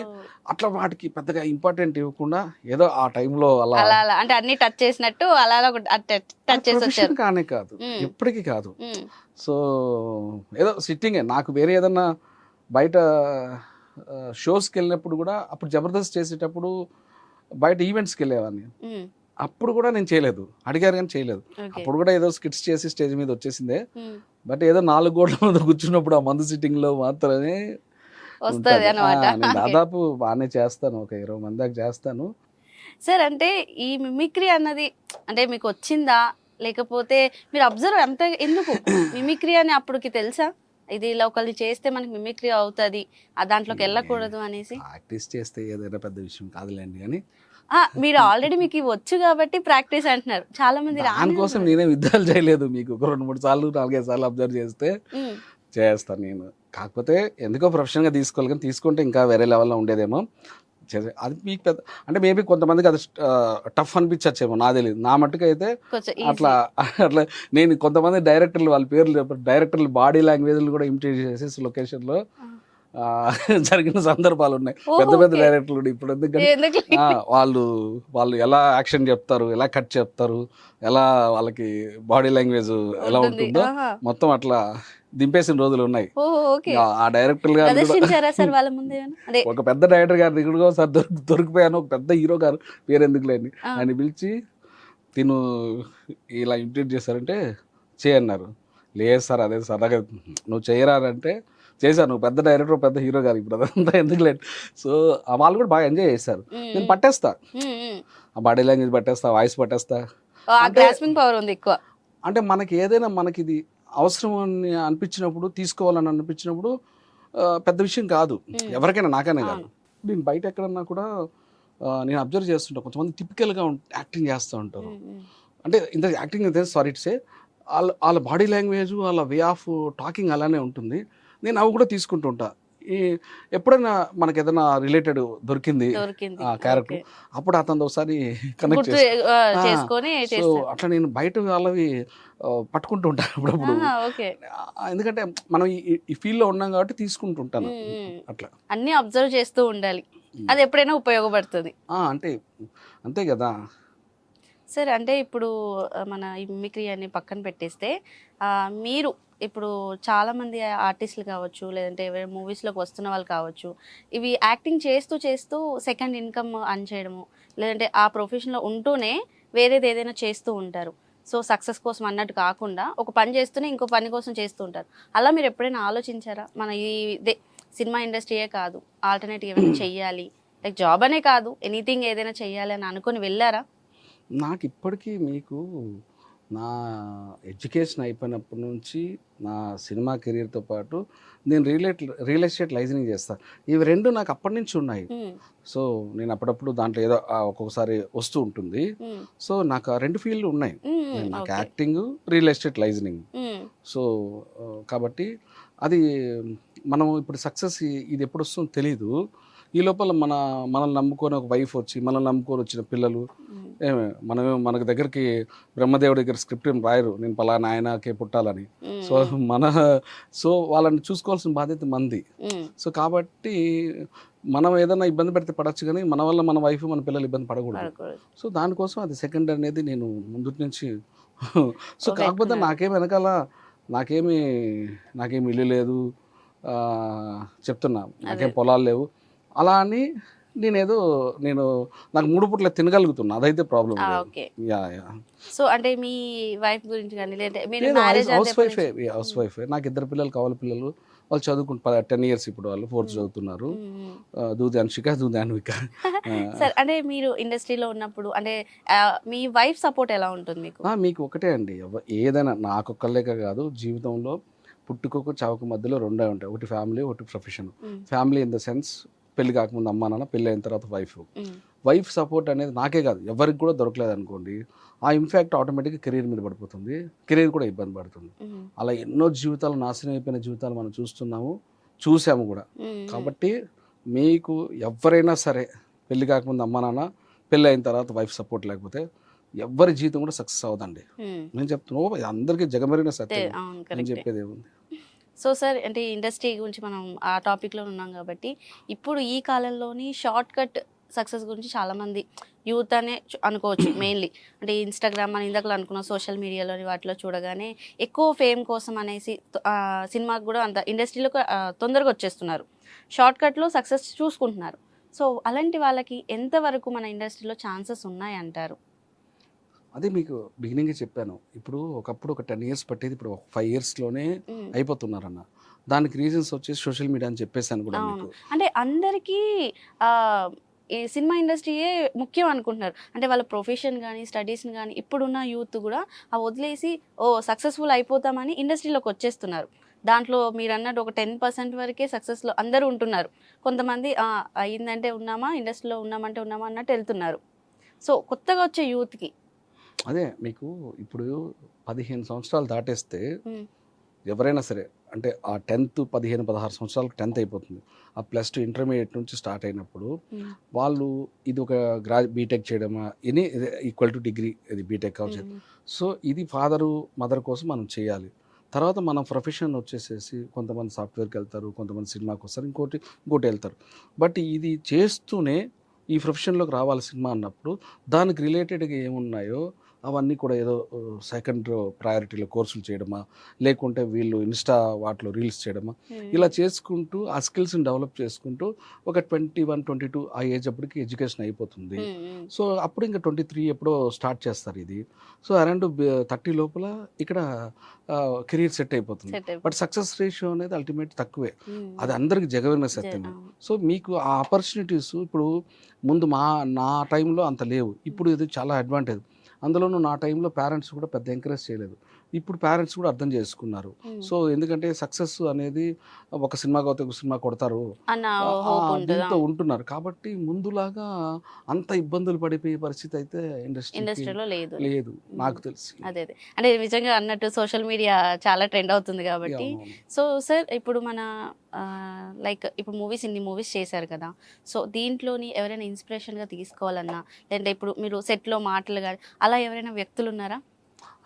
అట్లా వాటికి పెద్దగా ఇంపార్టెంట్ ఇవ్వకుండా ఏదో ఆ టైంలో అలా అలా అంటే అన్ని టచ్ చేసినట్టు అలా టచ్ చేసి వచ్చారు. కానే కాదు, ఎప్పటికీ కాదు. సో ఏదో సిట్టింగే. నాకు వేరే ఏదన్నా బయట షోస్కి వెళ్ళినప్పుడు కూడా అప్పుడు జబర్దస్త్ చేసేటప్పుడు బయట ఈవెంట్స్కి వెళ్ళేవాడిని. అప్పుడు కూడా నేను చేయలేదు, అడిగారు కానీ చేయలేదు. అప్పుడు కూడా ఏదో స్కిట్స్ చేసి స్టేజ్ మీద వచ్చేసిందే. బట్ ఏదో 4 గోడల మీద కూర్చున్నప్పుడు ఆ మందు సిట్టింగ్ లో మాత్రమే వస్తుంది అన్నమాట. నేను దాదాపు బాగానే చేస్తాను, ఒక 20 మంది దాకా చేస్తాను. సార్ అంటే ఈ మిమిక్రీ అన్నది అంటే మీకు వచ్చిందా, లేకపోతే మీరు అబ్జర్వ్ అంత ఎందుకు మిమిక్రీ అని అప్పటికి తెలుసా ఇది ఇలా ఒకళ్ళు చేస్తే మనకి మిమిక్రీ అవుతుంది, ఆ దాంట్లోకి వెళ్ళకూడదు అనేసి? ప్రాక్టీస్ చేస్తే ఏదైనా పెద్ద విషయం కాదులేండి. కానీ మీరు ఆల్రెడీ మీకు ఇవి వచ్చు కాబట్టి ప్రాక్టీస్ అంటున్నారు. చాలా మంది దానికోసం నేనే యుద్ధాలు చేయలేదు. మీకు ఒక 2-3 సార్లు 4-5 సార్లు అబ్జర్వ్ చేస్తే చేస్తాను నేను. కాకపోతే ఎందుకో ప్రొఫెషనల్గా తీసుకోవాలి, కానీ తీసుకుంటే ఇంకా వేరే లెవెల్లో ఉండేదేమో. అది మీకు పెద్ద అంటే మేబీ కొంతమందికి అది టఫ్ అనిపించచ్చేమో, నాకు తెలియదు. నా మట్టుకు అయితే అట్లా నేను కొంతమంది డైరెక్టర్లు వాళ్ళ పేర్లు చెప్పారు, డైరెక్టర్లు బాడీ లాంగ్వేజ్లు కూడా ఇమిటేట్ చేసేసి లొకేషన్లో జరిగిన సందర్భాలు ఉన్నాయి. పెద్ద పెద్ద డైరెక్టర్లు ఇప్పుడు ఎందుకంటే వాళ్ళు ఎలా యాక్షన్ చెప్తారు, ఎలా కట్ చెప్తారు, ఎలా వాళ్ళకి బాడీ లాంగ్వేజ్ ఎలా ఉంటుందో మొత్తం అట్లా దింపేసిన రోజులు ఉన్నాయి. ఆ డైరెక్టర్ గారు ఒక పెద్ద డైరెక్టర్ గారి దగ్గర ఒకసారి దొరికిపోయాను. ఒక పెద్ద హీరో గారు పేరు ఎందుకు లేని ఆయన పిలిచి తిను ఇలా ఇంట్రడ్యూస్ చేశారంటే చేయన్నారు. లేదు సార్ అదే సరదాగా నువ్వు చేయరారంటే చేశాను. నువ్వు పెద్ద డైరెక్టర్, పెద్ద హీరో గారు, ఇప్పుడు అదంతా ఎందుకు లేదు. సో వాళ్ళు కూడా బాగా ఎంజాయ్ చేశారు. నేను పట్టేస్తా, ఆ బాడీ లాంగ్వేజ్ పట్టేస్తా, వాయిస్ పట్టేస్తా. అంటే మనకి ఏదైనా మనకి ఇది అవసరం అని అనిపించినప్పుడు, తీసుకోవాలని అనిపించినప్పుడు పెద్ద విషయం కాదు ఎవరికైనా, నాకైనా కాదు. నేను బయట ఎక్కడన్నా కూడా నేను అబ్జర్వ్ చేస్తుంటాను, కొంతమంది టిపికల్గా యాక్టింగ్ చేస్తూ ఉంటారు. అంటే ఇంత యాక్టింగ్ అయితే సారీ టు సే వాళ్ళ బాడీ లాంగ్వేజ్, వాళ్ళ వే ఆఫ్ టాకింగ్ అలానే ఉంటుంది. నేను అవి కూడా తీసుకుంటూ ఉంటా. ఎప్పుడైనా మనకి ఏదైనా రిలేటెడ్ దొరికింది ఆ క్యారెక్టర్, అప్పుడు అతను ఒకసారి కనెక్ట్ చేసుకొని సో అట్లా నేను బయట వాళ్ళవి పట్టుకుంటూ ఉంటాను అప్పుడప్పుడు. ఎందుకంటే మనం ఈ ఫీల్డ్ లో ఉన్నాం కాబట్టి తీసుకుంటుంటాను. అట్లా అన్ని అబ్జర్వ్ చేస్తూ ఉండాలి, అది ఎప్పుడైనా ఉపయోగపడుతుంది. అంటే అంతే కదా సార్. అంటే ఇప్పుడు మన ఈ మిమిక్రీ అని పక్కన పెట్టేస్తే మీరు ఇప్పుడు చాలామంది ఆర్టిస్టులు కావచ్చు, లేదంటే ఎవరైనా మూవీస్లోకి వస్తున్న వాళ్ళు కావచ్చు, ఇవి యాక్టింగ్ చేస్తూ చేస్తూ సెకండ్ ఇన్కమ్ అర్న్ చేయడము, లేదంటే ఆ ప్రొఫెషన్లో ఉంటూనే వేరేది ఏదైనా చేస్తూ ఉంటారు. సో సక్సెస్ కోసం అన్నట్టు కాకుండా ఒక పని చేస్తూనే ఇంకో పని కోసం చేస్తూ ఉంటారు. అలా మీరు ఎప్పుడైనా ఆలోచించారా, మన ఇదే సినిమా ఇండస్ట్రీయే కాదు ఆల్టర్నేటివ్ ఏమైనా చెయ్యాలి, లైక్ జాబ్ అనే కాదు ఎనీథింగ్ ఏదైనా చెయ్యాలి అని అనుకుని వెళ్ళారా? నాకు ఇప్పటికీ మీకు నా ఎడ్యుకేషన్ అయిపోయినప్పటి నుంచి నా సినిమా కెరీర్తో పాటు నేను రియల్ ఎస్టేట్ లైసెన్సింగ్ చేస్తాను. ఇవి 2 నాకు అప్పటి నుంచి ఉన్నాయి. సో నేను అప్పుడప్పుడు దాంట్లో ఏదో ఒక్కొక్కసారి వస్తూ ఉంటుంది. సో నాకు ఆ 2 ఫీల్డ్లు ఉన్నాయి, నాకు acting, real estate licensing. So కాబట్టి మనం ఇప్పుడు సక్సెస్ ఇది ఎప్పుడు వస్తుందో తెలీదు. ఈ లోపల మనల్ని నమ్ముకొని ఒక వైఫ్ వచ్చి, మనల్ని నమ్ముకొని వచ్చిన పిల్లలు, మనకు దగ్గరికి బ్రహ్మదేవుడి దగ్గర స్క్రిప్ట్ ఏం రాయరు, నేను పలానా ఆయనకే పుట్టాలని. సో వాళ్ళని చూసుకోవాల్సిన బాధ్యత మంది. సో కాబట్టి మనం ఏదైనా ఇబ్బంది పెడితే పడచ్చు, కానీ మన వల్ల మన వైఫ్, మన పిల్లలు ఇబ్బంది పడకూడదు. సో దానికోసం అది సెకండ్ అనేది నేను ముందు నుంచి. సో కాకపోతే నాకేమి ఇల్లు లేదు, చెప్తున్నా నాకేం పొలాలు లేవు అలా అని నాకు 3 పూట్ల తినగలుగుతున్నా, అదైతే ప్రాబ్లం. సో అంటే మీ వైఫ్ గురించి కానీ హౌస్ వైఫ్. నాకు 2 పిల్లలు, కావాలి పిల్లలు, వాళ్ళు చదువుకుంటారు. 10 years ఇప్పుడు వాళ్ళు 4th చదువుతున్నారు. దూది అన్షిక, దూది అన్విక. సార్ అంటే మీరు ఇండస్ట్రీలో ఉన్నప్పుడు అంటే మీ వైఫ్ సపోర్ట్ ఎలా ఉంటుంది మీకు? మీకు ఒకటే అండి, ఏదైనా నాకొక్కళ్ళేక కాదు, జీవితంలో పుట్టుకకు చావుకు మధ్యలో 2 ఉంటాయి, ఒకటి ఫ్యామిలీ, ఒకటి profession. Family in the sense పెళ్లి కాకముందు అమ్మా నాన్న, పెళ్ళి అయిన తర్వాత వైఫ్ సపోర్ట్ అనేది నాకే కాదు ఎవరికి కూడా దొరకలేదు అనుకోండి, ఆ ఇంపాక్ట్ ఆటోమేటిక్గా కెరీర్ మీద పడిపోతుంది, కెరీర్ కూడా ఇబ్బంది పడుతుంది. అలా ఎన్నో జీవితాలు నాశనం అయిపోయిన జీవితాలు మనం చూసాము కూడా. కాబట్టి మీకు ఎవరైనా సరే పెళ్లి కాకముందు అమ్మా నాన్న, పెళ్ళి అయిన తర్వాత వైఫ్ సపోర్ట్ లేకపోతే ఎవరి జీవితం కూడా సక్సెస్ అవ్వదండి. నేను చెప్తున్నాను, అందరికీ జగమెరిగిన సత్యం, నేను చెప్పేది ఏముంది. సో సార్, అంటే ఇండస్ట్రీ గురించి మనం ఆ టాపిక్లో ఉన్నాం కాబట్టి, ఇప్పుడు ఈ కాలంలోని షార్ట్ కట్ సక్సెస్ గురించి చాలామంది యూత్ అనే అనుకోవచ్చు మెయిన్లీ. అంటే ఇన్స్టాగ్రామ్ అని ఇందాక అనుకున్న సోషల్ మీడియాలోని వాటిలో చూడగానే ఎక్కువ ఫేమ్ కోసం అనేసి సినిమాకి కూడా అంత ఇండస్ట్రీలో తొందరగా వచ్చేస్తున్నారు, షార్ట్ కట్లో సక్సెస్ చూసుకుంటున్నారు. సో అలాంటి వాళ్ళకి ఎంతవరకు మన ఇండస్ట్రీలో ఛాన్సెస్ ఉన్నాయి అంటారు? అదే మీకు బిగినింగే చెప్పాను, ఇప్పుడు ఒకప్పుడు ఒక 10 years పట్టేది ఇప్పుడు 5 yearsలోనే అయిపోతున్నారన్న. దానికి రీజన్స్ వచ్చేసి సోషల్ మీడియా అని చెప్పేసాను కూడా మీకు. అంటే అందరికీ ఈ సినిమా ఇండస్ట్రీయే ముఖ్యం అనుకుంటున్నారు. అంటే వాళ్ళ ప్రొఫెషన్ కానీ స్టడీస్ని కానీ ఇప్పుడున్న యూత్ కూడా వదిలేసి సక్సెస్ఫుల్ అయిపోతామని ఇండస్ట్రీలోకి వచ్చేస్తున్నారు. దాంట్లో మీరు అన్నట్టు ఒక 10% వరకే సక్సెస్లో అందరూ ఉంటున్నారు. కొంతమంది అయ్యిందంటే ఉన్నామా, ఇండస్ట్రీలో ఉన్నామంటే ఉన్నామా అన్నట్టు వెళ్తున్నారు. సో కొత్తగా వచ్చే యూత్కి అదే మీకు ఇప్పుడు 15 సంవత్సరాలు దాటేస్తే ఎవరైనా సరే, అంటే ఆ 10th 15-16 సంవత్సరాలకు 10th అయిపోతుంది, ఆ +2 ఇంటర్మీడియట్ నుంచి స్టార్ట్ అయినప్పుడు వాళ్ళు ఇది ఒక బీటెక్ చేయడమా, ఇది ఈక్వల్ టు డిగ్రీ, ఇది బీటెక్ కావచ్చు. సో ఇది ఫాదరు మదర్ కోసం మనం చేయాలి. తర్వాత మన ప్రొఫెషన్ వచ్చేసేసి కొంతమంది సాఫ్ట్వేర్కి వెళ్తారు, కొంతమంది సినిమాకి వస్తారు, ఇంకోటి వెళ్తారు. బట్ ఇది చేస్తూనే ఈ ప్రొఫెషన్లోకి రావాలి సినిమా అన్నప్పుడు దానికి రిలేటెడ్గా ఏమున్నాయో అవన్నీ కూడా ఏదో సెకండ్ ప్రయారిటీలో కోర్సులు చేయడమా, లేకుంటే వీళ్ళు ఇన్స్టా వాటిలో రీల్స్ చేయడమా, ఇలా చేసుకుంటూ ఆ స్కిల్స్ని డెవలప్ చేసుకుంటూ ఒక 21-22 ఆ ఏజ్ అప్పటికి ఎడ్యుకేషన్ అయిపోతుంది. సో అప్పుడు ఇంకా 23 ఎప్పుడో స్టార్ట్ చేస్తారు ఇది. సో అరౌండ్ 30 లోపల ఇక్కడ కెరీర్ సెట్ అయిపోతుంది. బట్ సక్సెస్ రేషియో అనేది అల్టిమేట్ తక్కువే, అది అందరికి జగమైన సత్యమే. సో మీకు ఆ ఆపర్చునిటీస్ ఇప్పుడు ముందు నా టైంలో అంత లేవు, ఇప్పుడు ఇది చాలా అడ్వాంటేజ్. అందులోనూ నా టైంలో పేరెంట్స్ కూడా పెద్ద ఎంకరేజ్ చేయలేదు, ఇప్పుడు పేరెంట్స్ కూడా అర్థం చేసుకున్నారు. సో ఎందుకంటే సక్సెస్ అనేది ఒక సినిమా కొడితే ఒక సినిమా కొడతారు దీంతో ఉంటున్నారు. కాబట్టి ముందులాగా అంత ఇబ్బందులు పడిపోయే పరిస్థితి అయితే ఇండస్ట్రీలో లేదు నాకు తెలిసి. అదే అంటే నిజంగా అన్నట్టు సోషల్ మీడియా చాలా ట్రెండ్ అవుతుంది కాబట్టి. సో సార్, ఇప్పుడు మన లైక్ ఇప్పుడు ఇన్ని మూవీస్ చేశారు కదా, సో దీంట్లోని ఎవరైనా ఇన్స్పిరేషన్గా తీసుకోవాలన్నా, లేదంటే ఇప్పుడు మీరు సెట్లో మాటలు కానీ అలా ఎవరైనా వ్యక్తులు ఉన్నారా?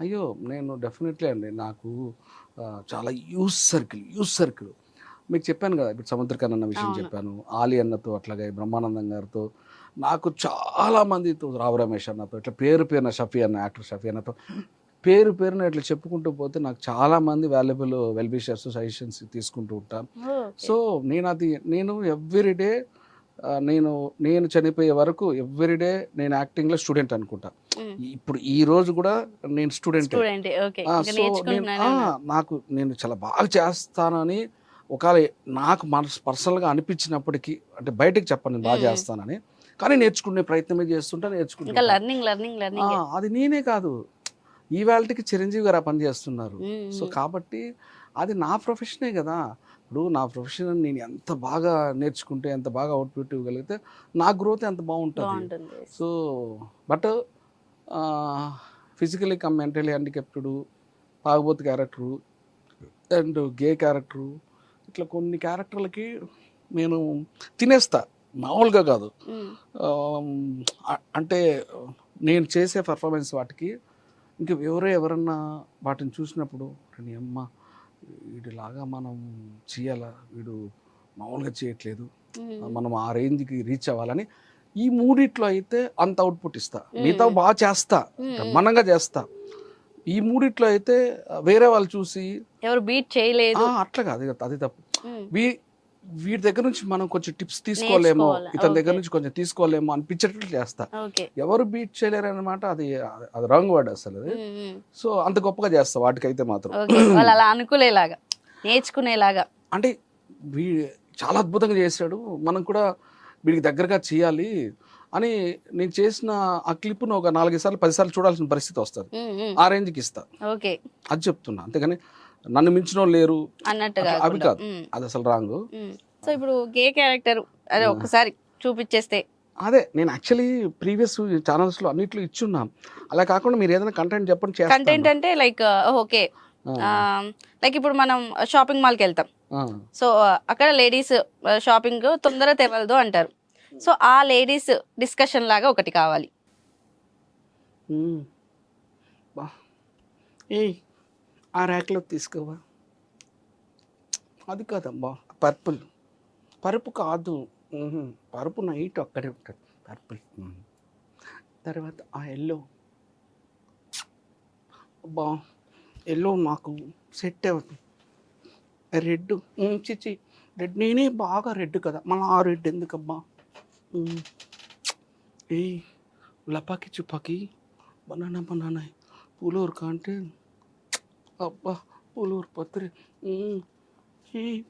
అయ్యో, నేను డెఫినెట్లీ అండి, నాకు చాలా యూస్ సర్కిల్ మీకు చెప్పాను కదా, ఇప్పుడు సముద్రకన్ అన్న విషయం చెప్పాను, ఆలి అన్నతో, అట్లాగే బ్రహ్మానందం గారితో, నాకు చాలా మందితో, రావు రమేష్ అన్నతో, ఇట్లా పేరున షఫీ అన్న, యాక్టర్ షఫీ అన్నతో పేరున ఇట్లా చెప్పుకుంటూ పోతే నాకు చాలా మంది వాల్యుబుల్ వెల్విషర్స్ సజెషన్స్ తీసుకుంటూ ఉంటాను. సో నేను ఎవ్రీడే నేను చనిపోయే వరకు ఎవ్రీడే నేను యాక్టింగ్లో స్టూడెంట్ అనుకుంటా. ఇప్పుడు ఈ రోజు కూడా నేను స్టూడెంట్. నాకు నేను చాలా బాగా చేస్తానని ఒకవేళ నాకు పర్సనల్గా అనిపించినప్పటికీ, అంటే బయటకు చెప్పను నేను బాగా చేస్తానని, కానీ నేర్చుకునే ప్రయత్నమే చేస్తుంటా, నేర్చుకుంటా. అది నేనే కాదు, ఈ వాళ్ళకి చిరంజీవి గారు ఆ పని చేస్తున్నారు. సో కాబట్టి అది నా ప్రొఫెషనే కదా. ఇప్పుడు నా ప్రొఫెషన్ నేను ఎంత బాగా నేర్చుకుంటే, ఎంత బాగా అవుట్పుట్ ఇవ్వగలిగితే నా గ్రోత్ ఎంత బాగుంటుంది. So but physically come mentally handicapped, తాగుబోతు క్యారెక్టరు అండ్ గే క్యారెక్టరు, ఇట్లా కొన్ని క్యారెక్టర్లకి నేను తినేస్తా, మామూలుగా కాదు. అంటే నేను చేసే పర్ఫార్మెన్స్ వాటికి ఇంకా ఎవరన్నా వాటిని చూసినప్పుడు, నీ అమ్మ వీడిలాగా మనం చేయాలా, వీడు మామూలుగా చేయట్లేదు, మనం ఆ రేంజ్కి రీచ్ అవ్వాలని, ఈ మూడిట్లో అయితే అంత అవుట్పుట్ ఇస్తా, మిగతా బాగా చేస్తా, బ్రహ్మాండంగా చేస్తా. ఈ మూడిట్లో అయితే వేరే వాళ్ళు చూసి ఎవరు బీట్ చేయలేదు అట్లా కాదు, అది తప్పు. వీటి దగ్గర నుంచి మనం కొంచెం టిప్స్ తీసుకోలేమో, ఇతని దగ్గర నుంచి కొంచెం తీసుకోలేమో అనిపించేటట్లు చేస్తా. ఎవరు బీట్ చేయలేరు అన్నమాట, అది రాంగ్ వర్డ్ అసలు. సో అంత గొప్పగా చేస్తా వాటికైతే మాత్రం, అలా అనుకునేలాగా, నేర్చుకునేలాగా. అంటే చాలా అద్భుతంగా చేశాడు, మనం కూడా వీడికి దగ్గరగా చేయాలి అని నేను చేసిన ఆ క్లిప్ను ఒక 4 సార్లు 10 సార్లు చూడాల్సిన పరిస్థితి వస్తుంది, ఆ రేంజ్కి ఇస్తా. అది చెప్తున్నా, అంతేగాని నన్ను మించిన లేరు అన్నట్టుగా అవి కాదు, అది అసలు రాంగ్. సో ఇప్పుడు గే క్యారెక్టర్ అదే ఒక్కసారి చూపించేస్తే. అదే నేను యాక్చువల్లీ ప్రీవియస్ ఛానల్స్లో అన్నిట్లో ఇచ్చున్నా. అలా కాకుండా మీరు ఏదైనా కంటెంట్ చెప్పండి చేస్తాను. కంటెంట్ అంటే లైక్ ఓకే, లైక్ ఇప్పుడు మనం షాపింగ్ మాల్కి వెళ్తాం. సో అక్కడ లేడీస్ షాపింగ్ తొందరగా తెవలదు అంటారు. సో ఆ లేడీస్ డిస్కషన్ లాగా ఒకటి కావాలి. ఏయ్ ఆ ర్యాక్లో తీసుకోవా, అది కాదమ్మా పర్పుల్, పరుపు కాదు, పరుపు నైట్ అక్కడే ఉంటుంది పర్పుల్. తర్వాత ఆ ఎల్లో, అబ్బా ఎల్లో మాకు సెట్ అవుతుంది. రెడ్ చిచి రెడ్ నేనే బాగా రెడ్ కదా, మళ్ళీ ఆ రెడ్ ఎందుకబ్బా. ఏ లపాకి చుపాకి బనానా బనానా పూలూరు అంటే అబ్బా పూలూరు పత్రి